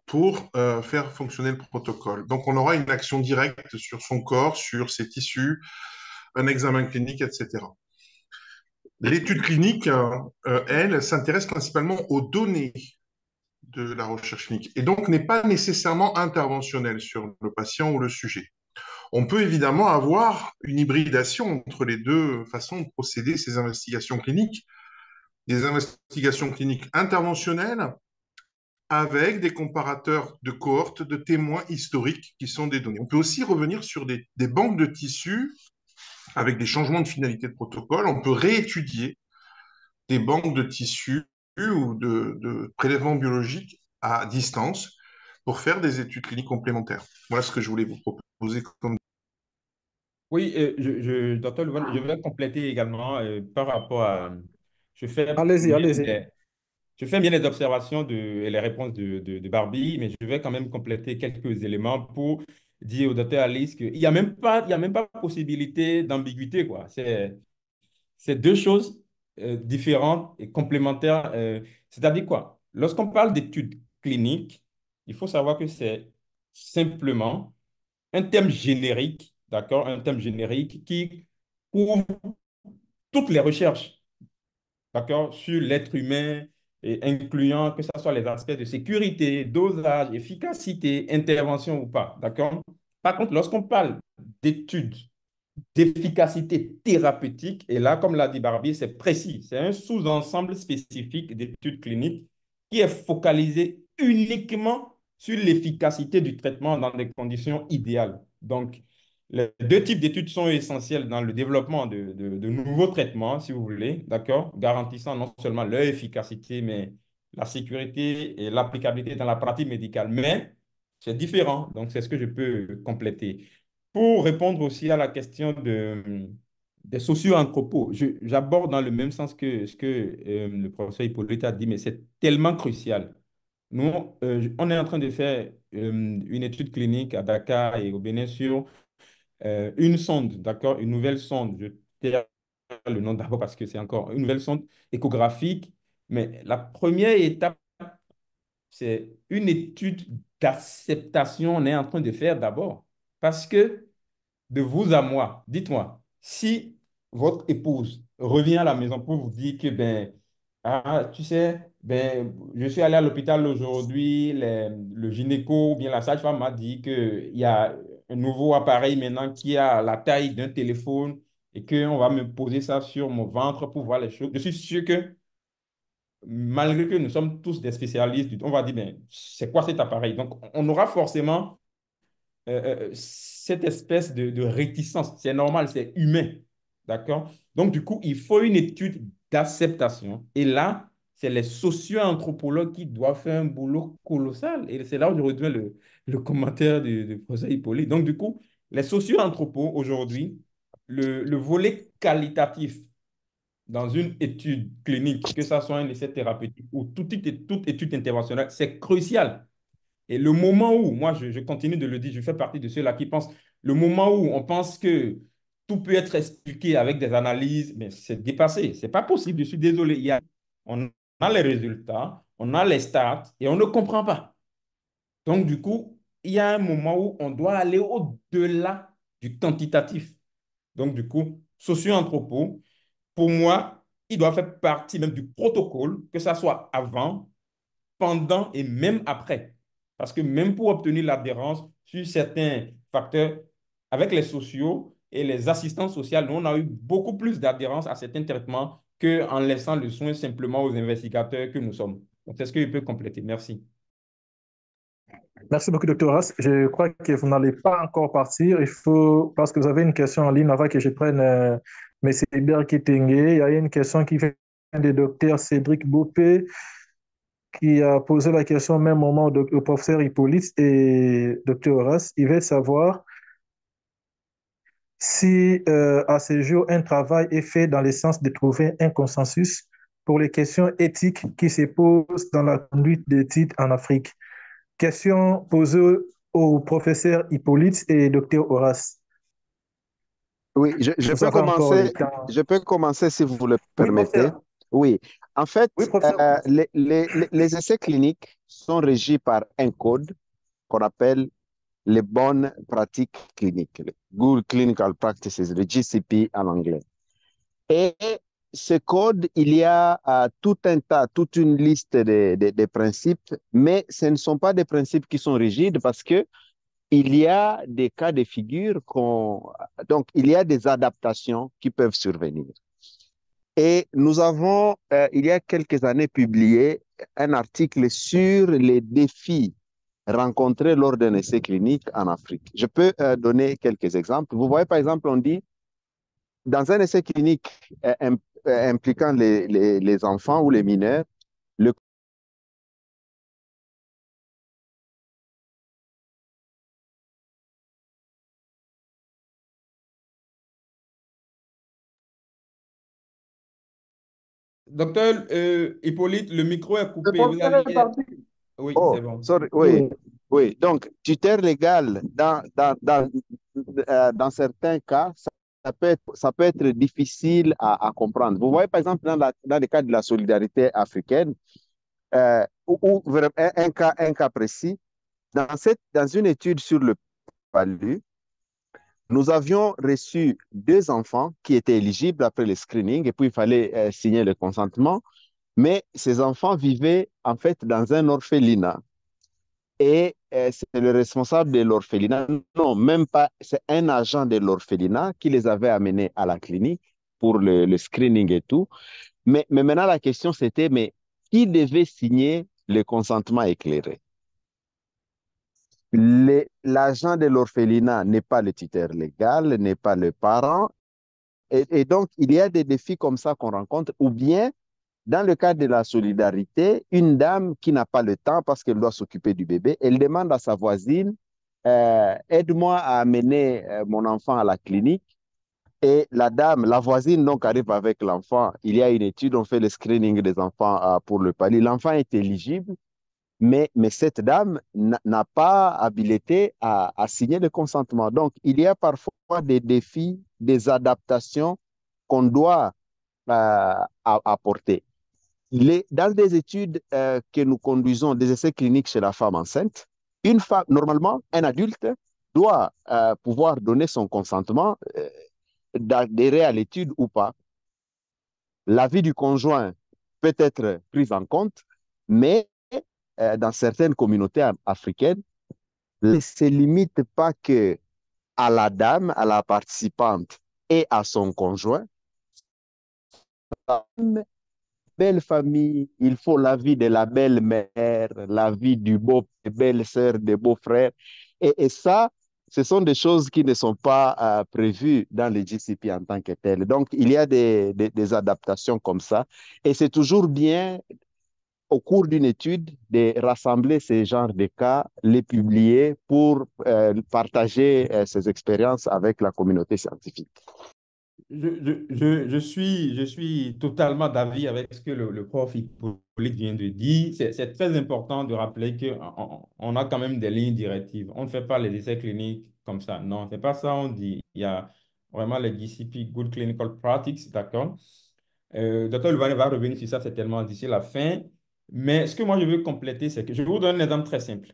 pour faire fonctionner le protocole. Donc, on aura une action directe sur son corps, sur ses tissus, un examen clinique, etc. L'étude clinique, elle, s'intéresse principalement aux données de la recherche clinique et donc n'est pas nécessairement interventionnelle sur le patient ou le sujet. On peut évidemment avoir une hybridation entre les deux façons de procéder ces investigations cliniques, des investigations cliniques interventionnelles avec des comparateurs de cohortes de témoins historiques qui sont des données. On peut aussi revenir sur des banques de tissus avec des changements de finalité de protocole. On peut réétudier des banques de tissus ou de prélèvements biologiques à distance pour faire des études cliniques complémentaires. Voilà ce que je voulais vous proposer comme... Oui, docteur Louvain, je vais compléter également par rapport à... Je fais Allez-y, bien allez-y. je fais bien les observations et les réponses de Barbie, mais je vais quand même compléter quelques éléments pour dire au docteur Alice qu'il n'y a même pas possibilité d'ambiguïté, quoi. C'est deux choses différentes et complémentaires. C'est-à-dire quoi? Lorsqu'on parle d'études cliniques, il faut savoir que c'est simplement un terme générique, d'accord? Un terme générique qui couvre toutes les recherches, d'accord, sur l'être humain, et incluant que ce soit les aspects de sécurité, dosage, efficacité, intervention ou pas, d'accord? Par contre, lorsqu'on parle d'études d'efficacité thérapeutique, et là, comme l'a dit Barbier, c'est précis, c'est un sous-ensemble spécifique d'études cliniques qui est focalisé uniquement sur l'efficacité du traitement dans des conditions idéales. Donc, les deux types d'études sont essentiels dans le développement de nouveaux traitements, si vous voulez, d'accord, garantissant non seulement leur efficacité, mais la sécurité et l'applicabilité dans la pratique médicale. Mais c'est différent, donc c'est ce que je peux compléter. Pour répondre aussi à la question des socio-anthropos, j'aborde dans le même sens que ce que le professeur Hippolyte a dit, mais c'est tellement crucial. Nous, on est en train de faire une étude clinique à Dakar et au Bénin sur une sonde, d'accord, une nouvelle sonde. Je tire le nom d'abord parce que c'est encore une nouvelle sonde échographique, mais la première étape, c'est une étude d'acceptation. On est en train de faire d'abord parce que de vous à moi, dites-moi, si votre épouse revient à la maison pour vous dire que, ben, ah, tu sais, ben, je suis allé à l'hôpital aujourd'hui, le gynéco ou bien la sage-femme m'a dit qu'il y a un nouveau appareil maintenant qui a la taille d'un téléphone et qu'on va me poser ça sur mon ventre pour voir les choses. Je suis sûr que malgré que nous sommes tous des spécialistes, on va dire, ben, c'est quoi cet appareil? Donc, on aura forcément cette espèce de réticence. C'est normal, c'est humain. D'accord? Donc, du coup, il faut une étude d'acceptation. Et là, c'est les socio-anthropologues qui doivent faire un boulot colossal. Et c'est là où je rejoins le commentaire du professeur Hippolyte. Donc, du coup, les socio-anthropos, aujourd'hui, le volet qualitatif dans une étude clinique, que ce soit un essai thérapeutique ou toute étude interventionnelle, c'est crucial. Et le moment où, moi je continue de le dire, je fais partie de ceux-là qui pensent, le moment où on pense que tout peut être expliqué avec des analyses, mais c'est dépassé. C'est pas possible, je suis désolé. On a les résultats, on a les stats et on ne comprend pas. Donc, du coup, il y a un moment où on doit aller au-delà du quantitatif. Donc, du coup, socio-anthropo, pour moi, il doit faire partie même du protocole, que ça soit avant, pendant et même après. Parce que même pour obtenir l'adhérence sur certains facteurs, avec les sociaux et les assistants sociaux, nous, on a eu beaucoup plus d'adhérence à certains traitements qu'en laissant le soin simplement aux investigateurs que nous sommes. Donc, c'est ce que je peux compléter. Merci. Merci beaucoup, docteur Haas. Je crois que vous n'allez pas encore partir. Il faut, parce que vous avez une question en ligne avant que je prenne M. Berki Tengue. Il y a une question qui vient du docteur Cédric Boupé, qui a posé la question au même moment au professeur Hippolyte et docteur Horace. Il veut savoir si, à ce jour, un travail est fait dans le sens de trouver un consensus pour les questions éthiques qui se posent dans la conduite d'études en Afrique. Question posée au professeur Hippolyte et docteur Horace. Oui, Vous avez encore le temps. je peux commencer si vous le Oui, permettez. professeur. Oui, en fait, Oui, professeur. les essais cliniques sont régis par un code qu'on appelle les bonnes pratiques cliniques, le Good Clinical Practices, le GCP en anglais. Et ce code, il y a tout un tas, toute une liste de principes, mais ce ne sont pas des principes qui sont rigides parce que il y a des cas de figure donc il y a des adaptations qui peuvent survenir. Et nous avons, il y a quelques années, publié un article sur les défis rencontrés lors d'un essai clinique en Afrique. Je peux donner quelques exemples. Vous voyez, par exemple, on dit, dans un essai clinique impliquant les enfants ou les mineurs, le Docteur Hippolyte, le micro est Le coupé. Vous professeur est aviez... parti. Oui, Oh, c'est bon. sorry, oui, Oui. oui. Donc, tuteur légal, dans certains cas, ça peut être difficile à comprendre. Vous voyez, par exemple, dans le cadre de la solidarité africaine, un cas précis, dans une étude sur le palu, nous avions reçu deux enfants qui étaient éligibles après le screening et puis il fallait signer le consentement, mais ces enfants vivaient en fait dans un orphelinat. Et c'est le responsable de l'orphelinat, non, même pas, c'est un agent de l'orphelinat qui les avait amenés à la clinique pour le screening et tout. Mais maintenant, la question c'était, mais qui devait signer le consentement éclairé? L'agent de l'orphelinat n'est pas le tuteur légal, n'est pas le parent. Et donc, il y a des défis comme ça qu'on rencontre, ou bien dans le cadre de la solidarité, une dame qui n'a pas le temps parce qu'elle doit s'occuper du bébé, elle demande à sa voisine, aide-moi à amener mon enfant à la clinique. Et la dame, la voisine, donc, arrive avec l'enfant. Il y a une étude, on fait le screening des enfants pour le palier. L'enfant est éligible, mais cette dame n'a pas habilité à signer le consentement. Donc, il y a parfois des défis, des adaptations qu'on doit apporter. Dans des études que nous conduisons, des essais cliniques chez la femme enceinte, une femme, normalement, un adulte doit pouvoir donner son consentement d'adhérer à l'étude ou pas. L'avis du conjoint peut être pris en compte, mais dans certaines communautés africaines, ne se limite pas que à la dame, à la participante et à son conjoint. Belle famille, il faut l'avis de la belle-mère, l'avis du beau, des belles-sœurs, des beaux-frères. Et ça, ce sont des choses qui ne sont pas prévues dans le GCP en tant que tel. Donc, il y a des adaptations comme ça. Et c'est toujours bien, au cours d'une étude, de rassembler ces genres de cas, les publier pour partager ces expériences avec la communauté scientifique. Je suis totalement d'avis avec ce que le prof Hippolyte vient de dire. C'est très important de rappeler qu'on a quand même des lignes directives. On ne fait pas les essais cliniques comme ça. Non, c'est pas ça. On dit il y a vraiment les GCP, Good Clinical Practice, d'accord? Docteur Luvane va revenir sur ça certainement d'ici la fin. Mais ce que moi je veux compléter, c'est que je vais vous donner un exemple très simple.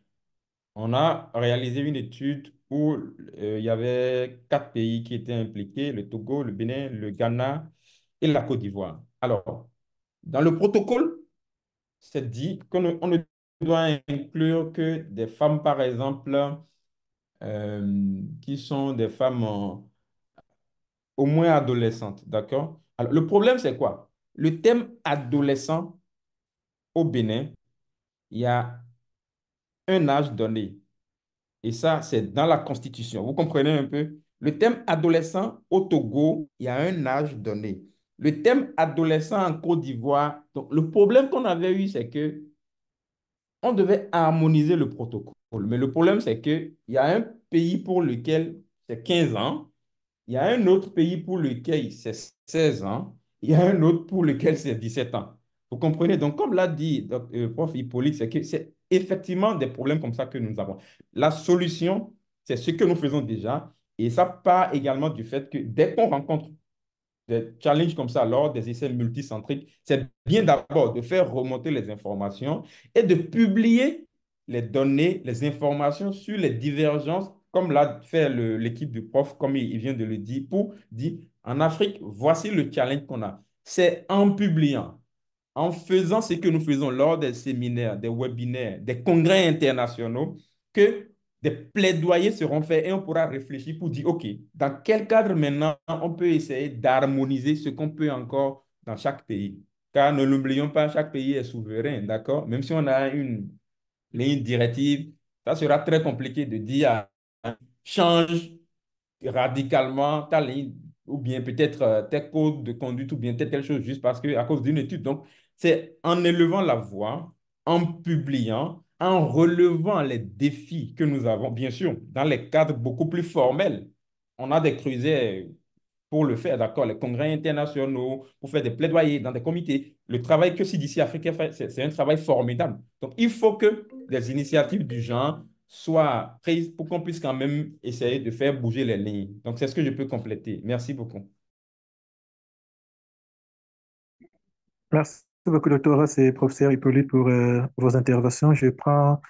On a réalisé une étude où il y avait quatre pays qui étaient impliqués, le Togo, le Bénin, le Ghana et la Côte d'Ivoire. Alors, dans le protocole, c'est dit on ne doit inclure que des femmes, par exemple, qui sont des femmes au moins adolescentes, d'accord? Alors, le problème, c'est quoi? Le thème adolescent au Bénin, il y a un âge donné. Et ça, c'est dans la Constitution. Vous comprenez un peu? Le thème adolescent au Togo, il y a un âge donné. Le thème adolescent en Côte d'Ivoire, donc le problème qu'on avait eu, c'est que on devait harmoniser le protocole. Mais le problème, c'est qu'il y a un pays pour lequel c'est 15 ans, il y a un autre pays pour lequel c'est 16 ans, il y a un autre pour lequel c'est 17 ans. Vous comprenez? Donc, comme l'a dit prof Hippolyte, c'est que c'est effectivement des problèmes comme ça que nous avons. La solution, c'est ce que nous faisons déjà. Et ça part également du fait que dès qu'on rencontre des challenges comme ça lors des essais multicentriques, c'est bien d'abord de faire remonter les informations et de publier les données, les informations sur les divergences, comme l'a fait l'équipe du prof, comme il vient de le dire, pour dire, en Afrique, voici le challenge qu'on a. C'est en publiant, en faisant ce que nous faisons lors des séminaires, des webinaires, des congrès internationaux, que des plaidoyers seront faits et on pourra réfléchir pour dire, OK, dans quel cadre maintenant on peut essayer d'harmoniser ce qu'on peut encore dans chaque pays. Car ne l'oublions pas, chaque pays est souverain, d'accord? Même si on a une ligne directive, ça sera très compliqué de dire, change radicalement ta ligne, ou bien peut-être tes codes de conduite, ou bien telle chose, juste parce que à cause d'une étude. Donc, c'est en élevant la voix, en publiant, en relevant les défis que nous avons, bien sûr, dans les cadres beaucoup plus formels. On a des creusets pour le faire, d'accord, les congrès internationaux, pour faire des plaidoyers dans des comités. Le travail que CDC Afrique fait, c'est un travail formidable. Donc, il faut que des initiatives du genre soient prises pour qu'on puisse quand même essayer de faire bouger les lignes. Donc, c'est ce que je peux compléter. Merci beaucoup. Merci beaucoup, docteur Ross et professeur Hippolyte, pour vos interventions. Je prends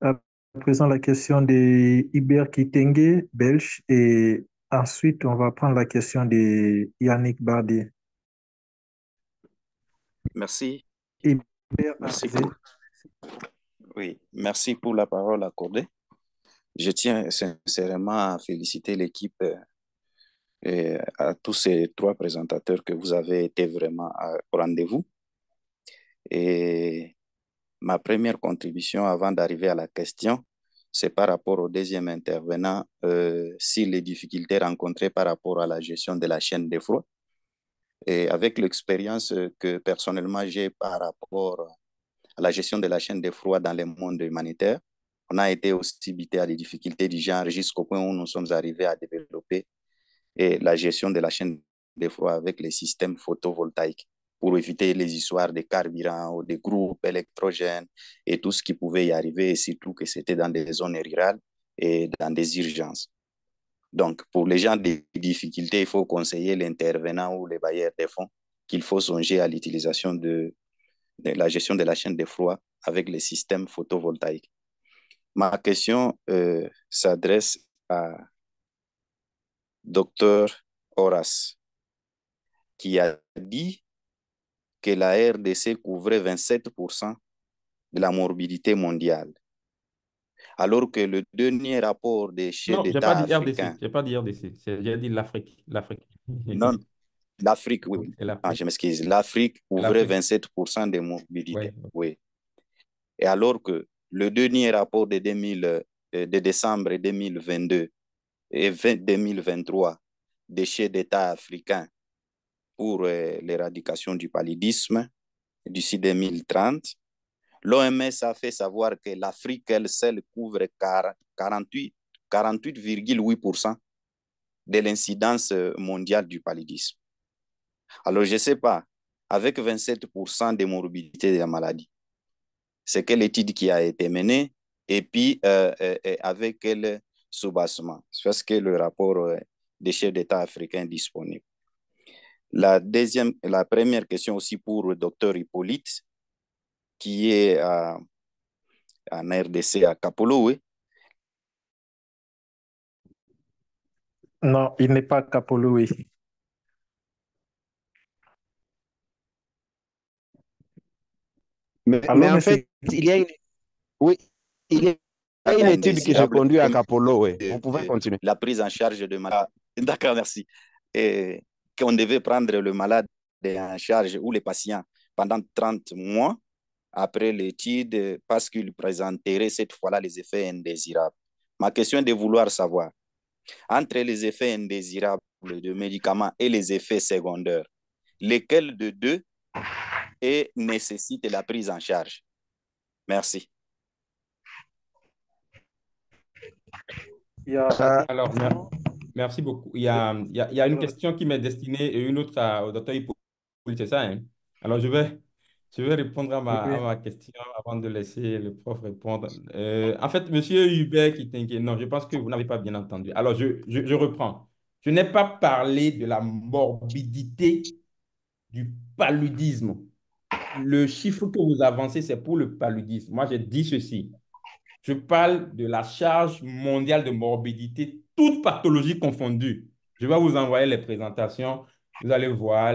à présent la question de Iber Kitenge, belge, et ensuite, on va prendre la question de Yannick Bardi. Merci. Iber, Merci pour, oui, merci pour la parole accordée. Je tiens sincèrement à féliciter l'équipe et à tous ces trois présentateurs que vous avez été vraiment au rendez-vous. Et ma première contribution avant d'arriver à la question, c'est par rapport au deuxième intervenant, sur les difficultés rencontrées par rapport à la gestion de la chaîne de froid. Et avec l'expérience que personnellement j'ai par rapport à la gestion de la chaîne de froid dans le monde humanitaire, on a été aussi bité à des difficultés du genre jusqu'au point où nous sommes arrivés à développer la gestion de la chaîne de froid avec les systèmes photovoltaïques pour éviter les histoires de carburant ou des groupes électrogènes et tout ce qui pouvait y arriver, et surtout que c'était dans des zones rurales et dans des urgences. Donc, pour les gens des difficultés, il faut conseiller l'intervenant ou les bailleurs des fonds qu'il faut songer à l'utilisation de la gestion de la chaîne de froid avec les systèmes photovoltaïques. Ma question s'adresse à Dr Horace, qui a dit que la RDC couvrait 27% de la morbidité mondiale, alors que le dernier rapport des chefs Non, je n'ai pas d'État dit RDC, africains, je n'ai pas dit RDC, j'ai dit l'Afrique. non, l'Afrique, oui, C'est ah, l'Afrique. je m'excuse, l'Afrique C'est couvrait l'Afrique. 27% des morbidités, Oui. oui. Et alors que le dernier rapport de décembre 2022 et 2023 des chefs d'État africains pour l'éradication du paludisme d'ici 2030, l'OMS a fait savoir que l'Afrique, elle seule, couvre 48,8% de l'incidence mondiale du paludisme. Alors, je ne sais pas, avec 27% de morbidité de la maladie, c'est quelle étude qui a été menée et puis avec quel soubassement. C'est que le rapport des chefs d'État africains disponible. La première question aussi pour le docteur Hippolyte, qui est en RDC à Kapolo. Non, il n'est pas Kapolo, oui. Mais en fait, il y a une, oui, il y a une étude que j'ai conduite à Kapolo, oui. Vous pouvez continuer. La prise en charge de malade. D'accord, merci. Et qu'on devait prendre le malade en charge ou les patients pendant 30 mois après l'étude parce qu'il présenterait cette fois-là les effets indésirables. Ma question est de vouloir savoir, entre les effets indésirables de médicaments et les effets secondaires, lesquels de deux nécessite la prise en charge? Merci. Alors, merci beaucoup. Il y a une question qui m'est destinée et une autre au docteur Hippolyte, c'est ça, hein? Alors, je vais Je vais répondre à Oui. ma question avant de laisser le prof répondre. En fait, monsieur Hubert qui t'inquiète, non, je pense que vous n'avez pas bien entendu. Alors, je reprends. Je n'ai pas parlé de la morbidité du paludisme. Le chiffre que vous avancez, c'est pour le paludisme. Moi, j'ai dit ceci. Je parle de la charge mondiale de morbidité, toutes pathologies confondues. Je vais vous envoyer les présentations. Vous allez voir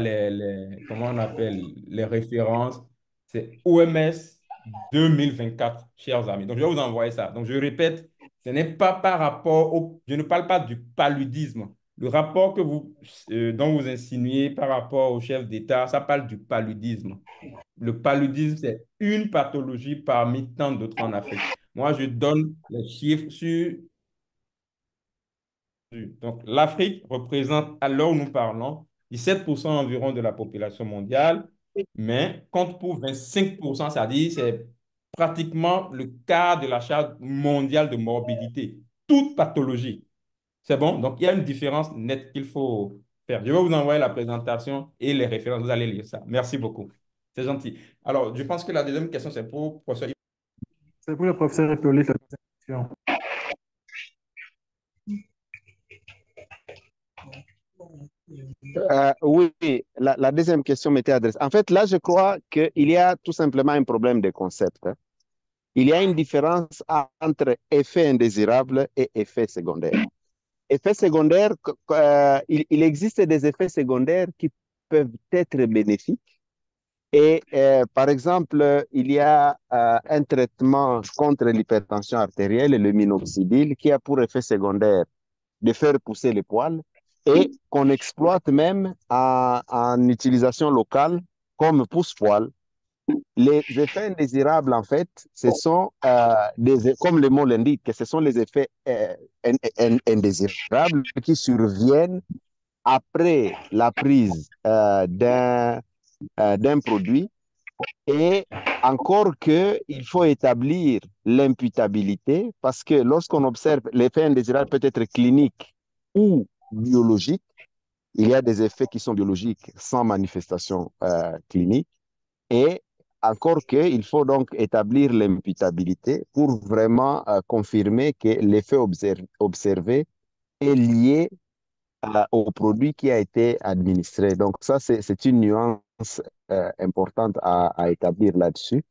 comment on appelle, les références. C'est OMS 2024, chers amis. Donc, je vais vous envoyer ça. Donc, je répète, ce n'est pas par rapport au... Je ne parle pas du paludisme. Le rapport dont vous insinuez par rapport au chef d'État, ça parle du paludisme. Le paludisme, c'est une pathologie parmi tant d'autres en Afrique. Moi, je donne les chiffres sur... Donc, l'Afrique représente, à l'heure où nous parlons, 17% environ de la population mondiale, mais compte pour 25%, c'est-à-dire c'est pratiquement le quart de la charge mondiale de morbidité, toute pathologie. C'est bon? Donc, il y a une différence nette qu'il faut faire. Je vais vous envoyer la présentation et les références. Vous allez lire ça. Merci beaucoup. C'est gentil. Alors, je pense que la deuxième question, c'est pour professeur. C'est pour le professeur Hippolyte, la deuxième question. Oui, la deuxième question m'était adressée. En fait, là, je crois qu'il y a tout simplement un problème de concept, hein. Il y a une différence entre effet indésirable et effet secondaire. Effet secondaire, il existe des effets secondaires qui peuvent être bénéfiques. Et par exemple, il y a un traitement contre l'hypertension artérielle, le minoxidil, qui a pour effet secondaire de faire pousser les poils et qu'on exploite même en utilisation locale comme pousse-poil. Les effets indésirables, en fait, ce sont, comme le mot l'indique, ce sont les effets indésirables qui surviennent après la prise d'un produit et encore qu'il faut établir l'imputabilité parce que lorsqu'on observe l'effet indésirable peut être clinique ou biologique, il y a des effets qui sont biologiques sans manifestation clinique et encore qu'il faut donc établir l'imputabilité pour vraiment confirmer que l'effet observé est lié au produit qui a été administré. Donc ça, c'est une nuance importante à établir là-dessus.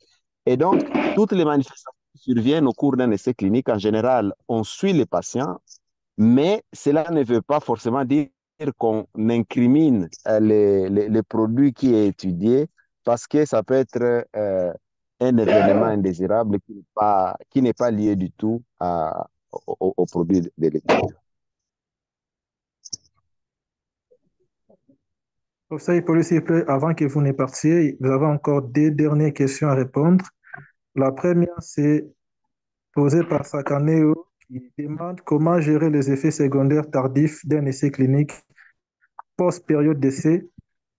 Et donc, toutes les manifestations qui surviennent au cours d'un essai clinique, en général, on suit les patients, mais cela ne veut pas forcément dire qu'on incrimine les produits qui est étudié parce que ça peut être un événement indésirable qui n'est pas lié du tout au produit de l'étude. Professeur Hippolyte, s'il vous plaît, avant que vous ne partiez, vous avez encore deux dernières questions à répondre. La première, c'est posée par Sakaneo, qui demande comment gérer les effets secondaires tardifs d'un essai clinique post-période d'essai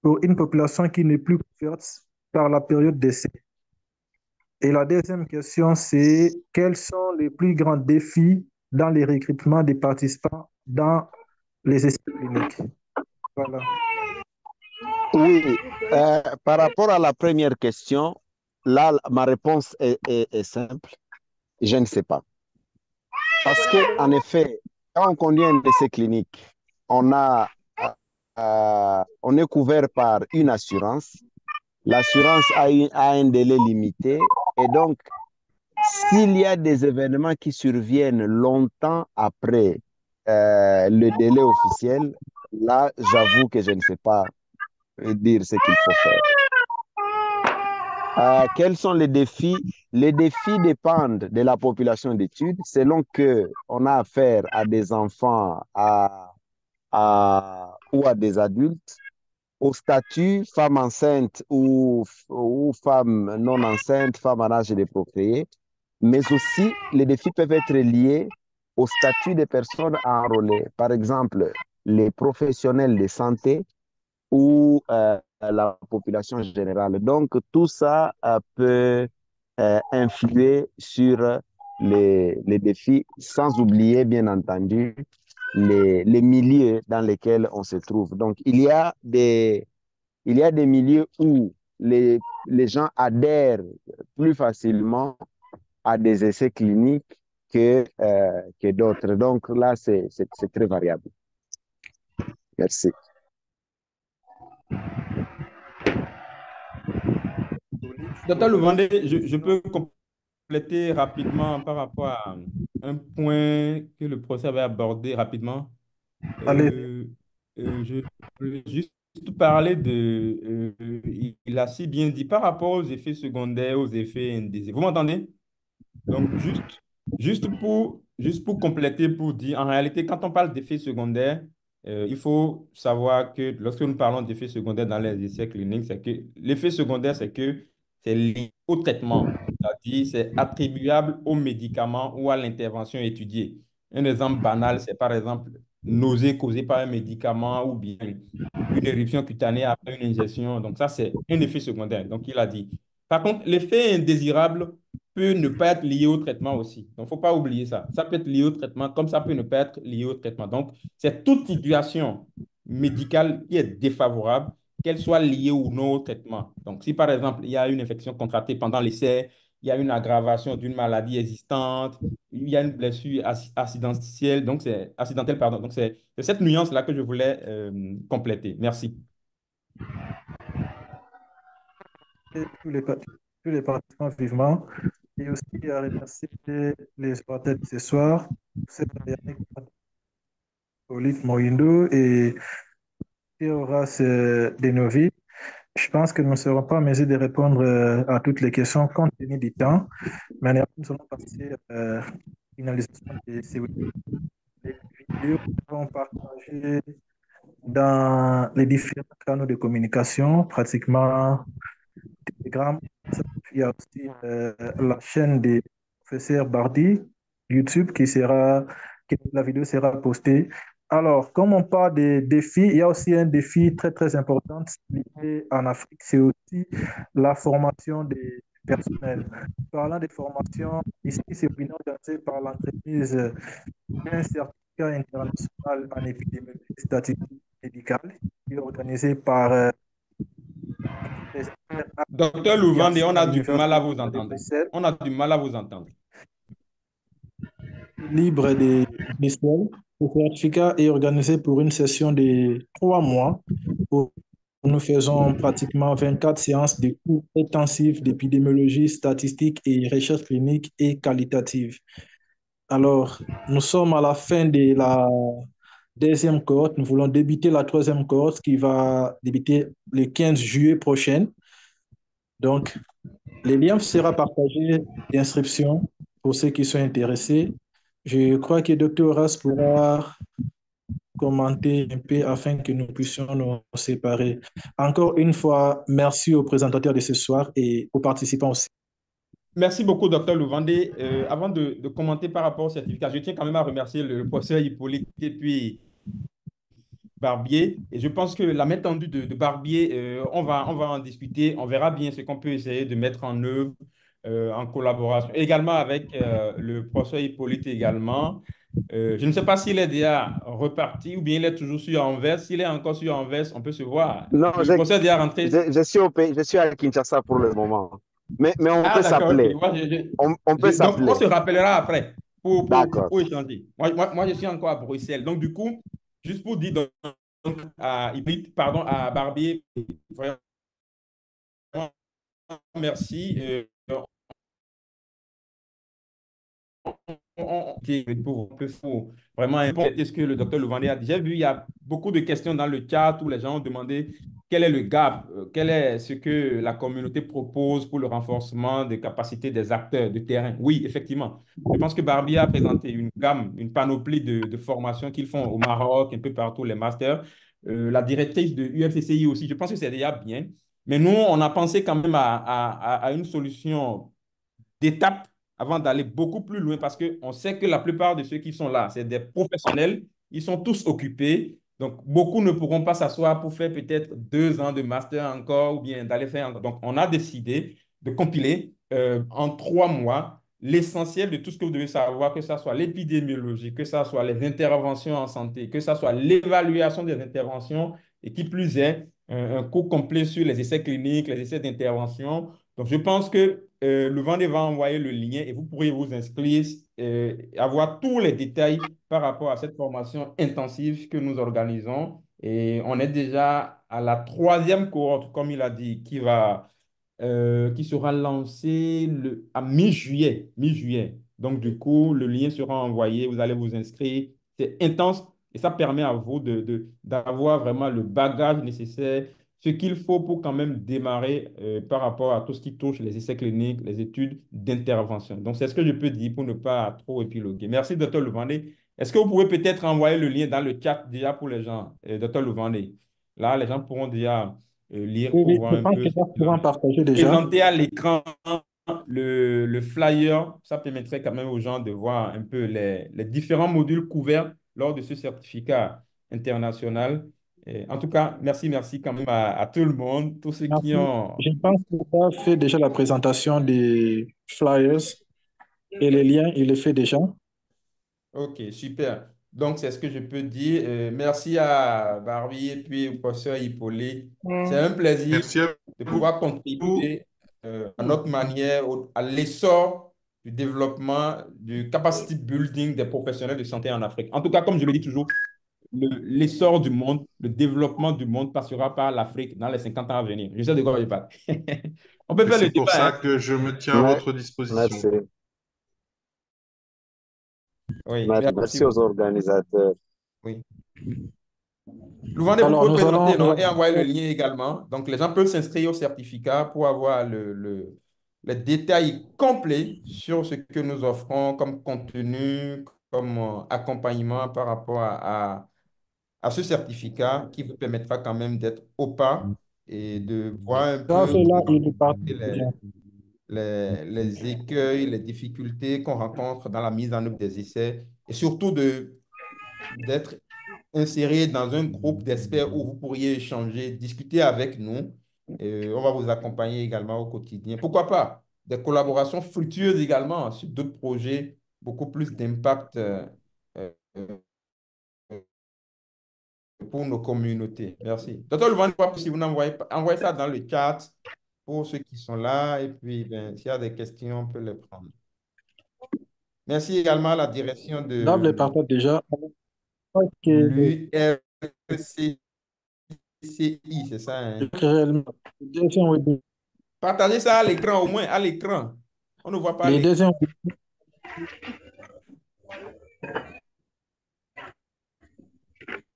pour une population qui n'est plus couverte par la période d'essai. Et la deuxième question, c'est quels sont les plus grands défis dans les recrutements des participants dans les essais cliniques? Voilà. Oui, par rapport à la première question, là, ma réponse est simple. Je ne sais pas. Parce que, en effet, quand on conduit un essai clinique, on est couvert par une assurance. L'assurance a un délai limité. Et donc, s'il y a des événements qui surviennent longtemps après le délai officiel, là, j'avoue que je ne sais pas dire ce qu'il faut faire. Quels sont les défis? Les défis dépendent de la population d'études. Selon que on a affaire à des enfants ou à des adultes, au statut femme enceinte ou femme non enceinte, femme en âge de procréer, mais aussi les défis peuvent être liés au statut des personnes enrôlées. Par exemple, les professionnels de santé ou la population générale. Donc, tout ça peut influer sur les défis, sans oublier, bien entendu, les milieux dans lesquels on se trouve. Donc, il y a des milieux où les gens adhèrent plus facilement à des essais cliniques que d'autres. Donc là, c'est très variable. Merci. Docteur Louvandé, je peux compléter rapidement par rapport à un point que le professeur avait abordé rapidement. Allez, Euh, je voulais juste parler il a si bien dit par rapport aux effets secondaires, aux effets indésirables. Vous m'entendez? Donc, juste pour compléter, pour dire, en réalité, quand on parle d'effets secondaires, il faut savoir que lorsque nous parlons d'effets secondaires dans les essais cliniques, c'est que l'effet secondaire, c'est que c'est lié au traitement, c'est-à-dire c'est attribuable au médicament ou à l'intervention étudiée. Un exemple banal, c'est par exemple nausée causée par un médicament ou bien une éruption cutanée après une injection. Donc, ça, c'est un effet secondaire. Donc, il a dit. Par contre, l'effet indésirable, peut ne pas être lié au traitement aussi. Donc, il ne faut pas oublier ça. Ça peut être lié au traitement, comme ça peut ne pas être lié au traitement. Donc, c'est toute situation médicale qui est défavorable, qu'elle soit liée ou non au traitement. Donc, si par exemple, il y a une infection contractée pendant l'essai, il y a une aggravation d'une maladie existante, il y a une blessure accidentelle, donc c'est accidentelle, pardon. Donc, c'est cette nuance-là que je voulais compléter. Merci. tous les, tous les participants vivement. Et aussi à remercier les partenaires de ce soir, c'est Yannick Hippolyte Moindo et Horace Denovi. Je pense que nous ne serons pas en mesure de répondre à toutes les questions compte tenu du temps. Mais nous allons passer à la finalisation de ces vidéos. Les vidéos seront partagées dans les différents canaux de communication, pratiquement Telegram. Il y a aussi la chaîne des professeurs Bardi, YouTube, que la vidéo sera postée. Alors, comme on parle des défis, il y a aussi un défi très, très important lié en Afrique, c'est aussi la formation des personnels. Parlant des formations, ici, c'est une organisée par l'entreprise un certificat international en épidémiologie statistique médicale, qui est organisé par Docteur Louvande, on à a du mal l'Université à vous de entendre. Bruxelles, On a du mal à vous entendre. libre des Bruxelles. Le certificat est organisé pour une session de 3 mois. Où nous faisons pratiquement 24 séances de cours intensifs d'épidémiologie statistique et recherche clinique et qualitative. Alors, nous sommes à la fin de la deuxième cohorte. Nous voulons débuter la troisième cohorte qui va débuter le 15 juillet prochain. Donc, les liens seront partagés d'inscription pour ceux qui sont intéressés. Je crois que Dr. Horace pourra commenter un peu afin que nous puissions nous séparer. Encore une fois, merci aux présentateurs de ce soir et aux participants aussi. Merci beaucoup, docteur Louvandé. Avant de commenter par rapport au certificat, je tiens quand même à remercier le professeur Hippolyte et puis Barbier. Et je pense que la main tendue de Barbier, on va en discuter. On verra bien ce qu'on peut essayer de mettre en œuvre en collaboration. Également avec le professeur Hippolyte également. Je ne sais pas s'il est déjà reparti ou bien il est toujours sur Anvers. S'il est encore sur Anvers, on peut se voir. Non, Le professeur est déjà rentré. je suis je suis à Kinshasa pour le moment. Mais on Ah, peut d'accord, ok. s'appeler. On peut Donc, on s'appeler. se rappellera après D'accord. pour échanger. Moi, je suis encore à Bruxelles. Donc, du coup, juste pour dire donc, à Hippolyte, pardon, à Barbier, vraiment, merci. Pour vraiment importer ce que le docteur Louvandé a dit. J'ai vu, il y a beaucoup de questions dans le chat où les gens ont demandé quel est le gap, quel est ce que la communauté propose pour le renforcement des capacités des acteurs de terrain. Oui, effectivement. Je pense que Barbie a présenté une gamme, une panoplie de formations qu'ils font au Maroc, un peu partout, les masters. La directrice de UFCCI aussi, je pense que c'est déjà bien. Mais nous, on a pensé quand même à une solution d'étape avant d'aller beaucoup plus loin parce qu'on sait que la plupart de ceux qui sont là, c'est des professionnels, ils sont tous occupés. Donc, beaucoup ne pourront pas s'asseoir pour faire peut-être 2 ans de master encore ou bien d'aller faire encore. Donc, on a décidé de compiler en 3 mois l'essentiel de tout ce que vous devez savoir, que ce soit l'épidémiologie, que ce soit les interventions en santé, que ce soit l'évaluation des interventions et qui plus est, un cours complet sur les essais cliniques, les essais d'intervention. Donc, je pense que le Vendée va envoyer le lien et vous pourrez vous inscrire, avoir tous les détails par rapport à cette formation intensive que nous organisons. Et on est déjà à la troisième cohorte, comme il a dit, qui sera lancée à mi-juillet. Mi-juillet. Donc, du coup, le lien sera envoyé, vous allez vous inscrire. C'est intense et ça permet à vous d'avoir vraiment le bagage nécessaire, ce qu'il faut pour quand même démarrer par rapport à tout ce qui touche les essais cliniques, les études d'intervention. Donc, c'est ce que je peux dire pour ne pas trop épiloguer. Merci, docteur Louvandé. Est-ce que vous pouvez peut-être envoyer le lien dans le chat déjà pour les gens, docteur Louvandé? Là, les gens pourront déjà lire Oui, pour oui, voir je un pense peu que ce ça qu'il en pourra est. partager déjà. Présenter à l'écran le flyer, ça permettrait quand même aux gens de voir un peu les différents modules couverts lors de ce certificat international. Et en tout cas, merci quand même à tout le monde, tous ceux qui Merci. ont... Je pense que ça fait déjà la présentation des flyers et les liens, il les fait déjà. Ok, super. Donc, c'est ce que je peux dire. Merci à Barbie et puis au professeur Hippolyte. C'est un plaisir Merci à de pouvoir vous. contribuer à notre manière à l'essor du développement, du capacity building des professionnels de santé en Afrique. En tout cas, comme je le dis toujours, l'essor du monde, le développement du monde passera par l'Afrique dans les 50 ans à venir. Je sais de quoi je parle. On peut Et faire le c'est pour débat, ça hein? que je me tiens à Mais- votre disposition. Merci. Oui, merci Merci aux beaucoup. organisateurs. Oui. Louvandé, vous Alors, pouvez présenter, nous non? Et envoyer le allons lien également. Donc, les gens peuvent s'inscrire au certificat pour avoir les détails complets sur ce que nous offrons comme contenu, comme accompagnement par rapport à ce certificat qui vous permettra quand même d'être au pas et de voir un ça peu fait là, il partage déjà. les écueils, les difficultés qu'on rencontre dans la mise en œuvre des essais et surtout d'être inséré dans un groupe d'experts où vous pourriez échanger, discuter avec nous. On va vous accompagner également au quotidien. Pourquoi pas des collaborations fructueuses également sur d'autres projets, beaucoup plus d'impact euh, pour nos communautés. Merci. Docteur Levent, si vous n'envoyez pas, envoyez ça dans le chat pour ceux qui sont là. Et puis, ben, s'il y a des questions, on peut les prendre. Merci également à la direction Dab les de partage déjà. Ok. l'URCCI, c'est ça, hein? Réellement. Deuxième webinaire. Partagez ça à l'écran, au moins à l'écran. On ne voit pas Les l'écran. deuxièmes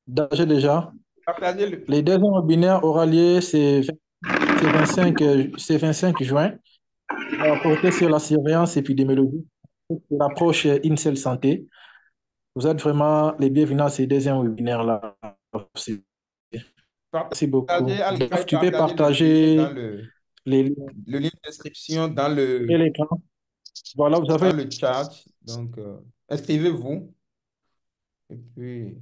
webinaires déjà. Partagez le. Les deuxièmes webinaires aura lieu c'est 25 juin. On va porter sur la surveillance épidémiologique, l'approche INSEL Santé. Vous êtes vraiment les bienvenus à ces deuxièmes webinaires-là. Merci beaucoup. Partagez à l'écran et Tu peux partagez le lien dans partager les liens le lien d'inscription et l'écran. Voilà, vous avez dans le chat. Donc, inscrivez-vous. Et puis,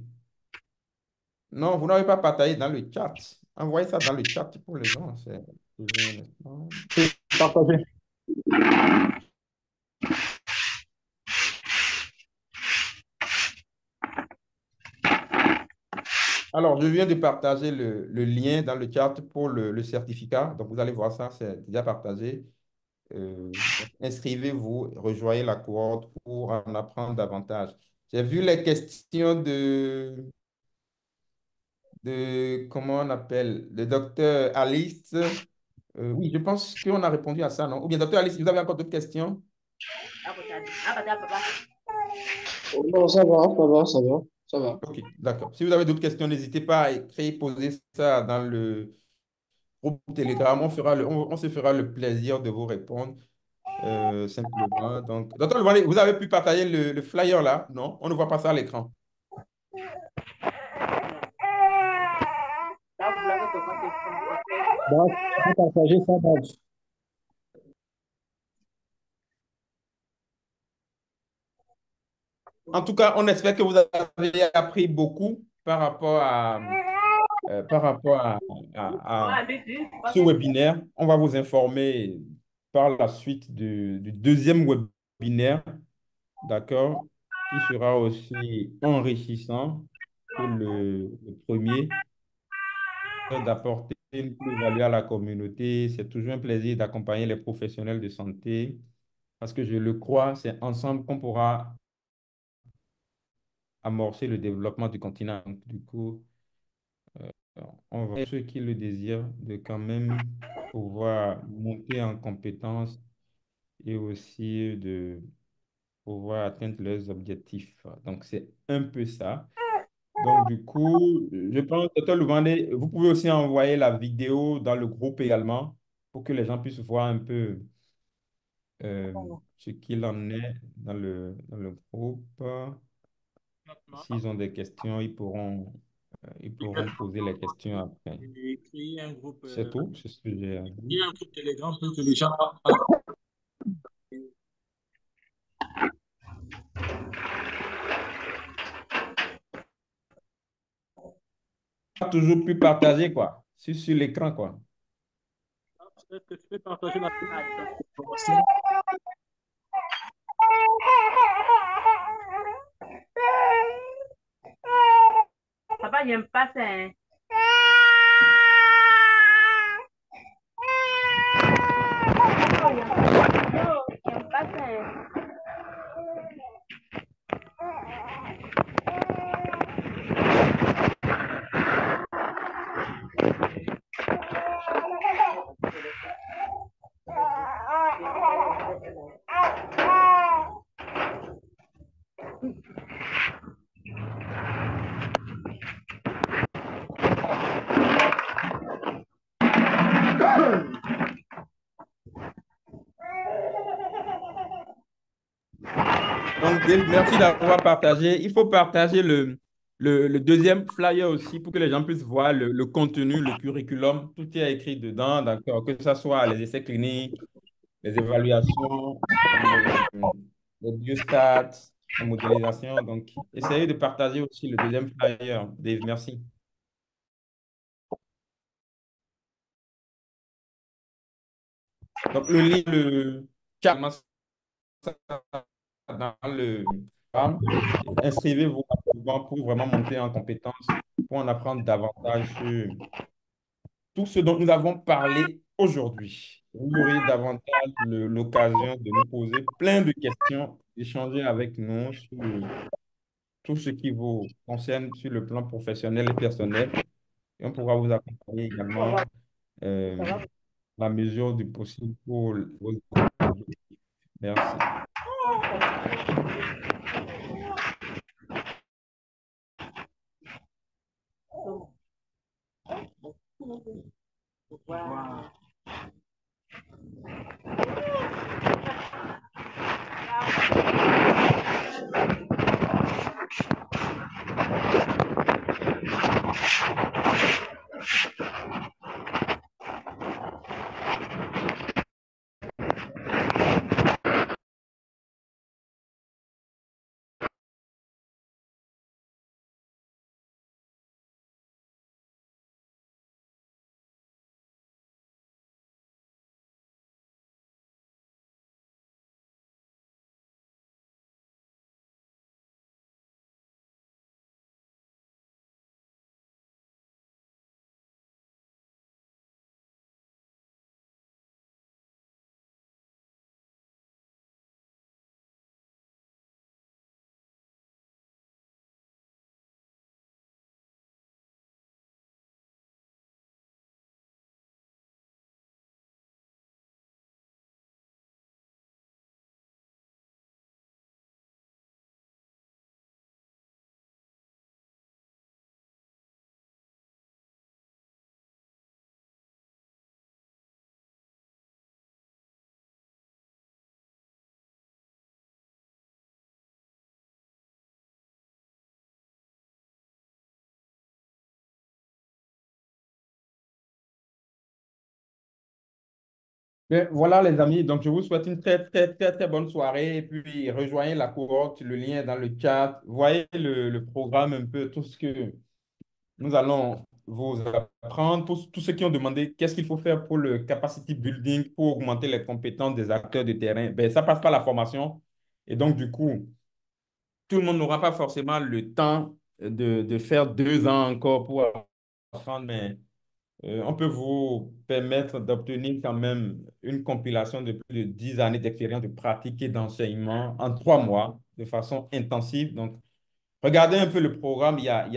non, vous n'avez pas partagé dans le chat. Envoyez ça dans le chat pour les gens. C'est toujours un instant. partagé. Alors, je viens de partager le lien dans le chat pour le certificat. Donc, vous allez voir ça, c'est déjà partagé. Inscrivez-vous, rejoignez la cohorte pour en apprendre davantage. J'ai vu les questions comment on appelle, le docteur Alice. Oui, je pense qu'on a répondu à ça, non? Ou bien, docteur Alice, vous avez encore d'autres questions? Non, ça va, ça va, ça va, ça va. Ok, d'accord. Si vous avez d'autres questions, n'hésitez pas à écrire, poser ça dans le groupe Telegram. On se fera le plaisir de vous répondre simplement. Donc, docteur Levandé, vous avez pu partager le flyer là? Non? On ne voit pas ça à l'écran. Donc, tu peux partager ça dans En tout cas, on espère que vous avez appris beaucoup par rapport à ce webinaire. On va vous informer par la suite du deuxième webinaire, d'accord, qui sera aussi enrichissant que le premier, d'apporter une plus-value à la communauté. C'est toujours un plaisir d'accompagner les professionnels de santé parce que je le crois, c'est ensemble qu'on pourra amorcer le développement du continent. Donc, du coup, on va ceux qui le désirent de quand même pouvoir monter en compétences et aussi de pouvoir atteindre leurs objectifs. Donc, c'est un peu ça. Donc, du coup, je pense, Dr. Louvandé, vous pouvez aussi envoyer la vidéo dans le groupe également pour que les gens puissent voir un peu ce qu'il en est dans le groupe. S'ils ont des questions, ils pourront poser les questions après. J'ai créé un groupe, C'est tout, c'est ce que j'ai à il y dire. a un groupe Telegram pour que les gens. Pas toujours pu partager, quoi, sur l'écran, quoi. Peut-être que tu peux partager la information. Papa, j'aime pas ça, hein. Non, j'aime pas ça, hein. Donc, Dave, merci d'avoir partagé. Il faut partager le deuxième flyer aussi pour que les gens puissent voir le contenu, le curriculum. Tout est écrit dedans, d'accord, que ce soit les essais cliniques, les évaluations, les biostats, la modélisation. Donc, essayez de partager aussi le deuxième flyer. Dave, merci. Donc, le lien, le chat, dans le programme. Inscrivez-vous rapidement pour vraiment monter en compétence, pour en apprendre davantage sur tout ce dont nous avons parlé aujourd'hui. Vous aurez davantage l'occasion de nous poser plein de questions, d'échanger avec nous sur tout ce qui vous concerne sur le plan professionnel et personnel. Et on pourra vous accompagner également la mesure du possible pour vos objectifs. Merci. Wow. Ben, voilà les amis, donc je vous souhaite une très très très très bonne soirée et puis rejoignez la cohorte, le lien est dans le chat, voyez le programme un peu, tout ce que nous allons vous apprendre, tous ceux qui ont demandé qu'est-ce qu'il faut faire pour le capacity building, pour augmenter les compétences des acteurs de terrain, ben, ça passe par la formation et donc du coup, tout le monde n'aura pas forcément le temps de faire 2 ans encore pour apprendre, mais on peut vous permettre d'obtenir quand même une compilation de plus de 10 années d'expérience de pratique et d'enseignement en 3 mois de façon intensive. Donc, regardez un peu le programme. Il y a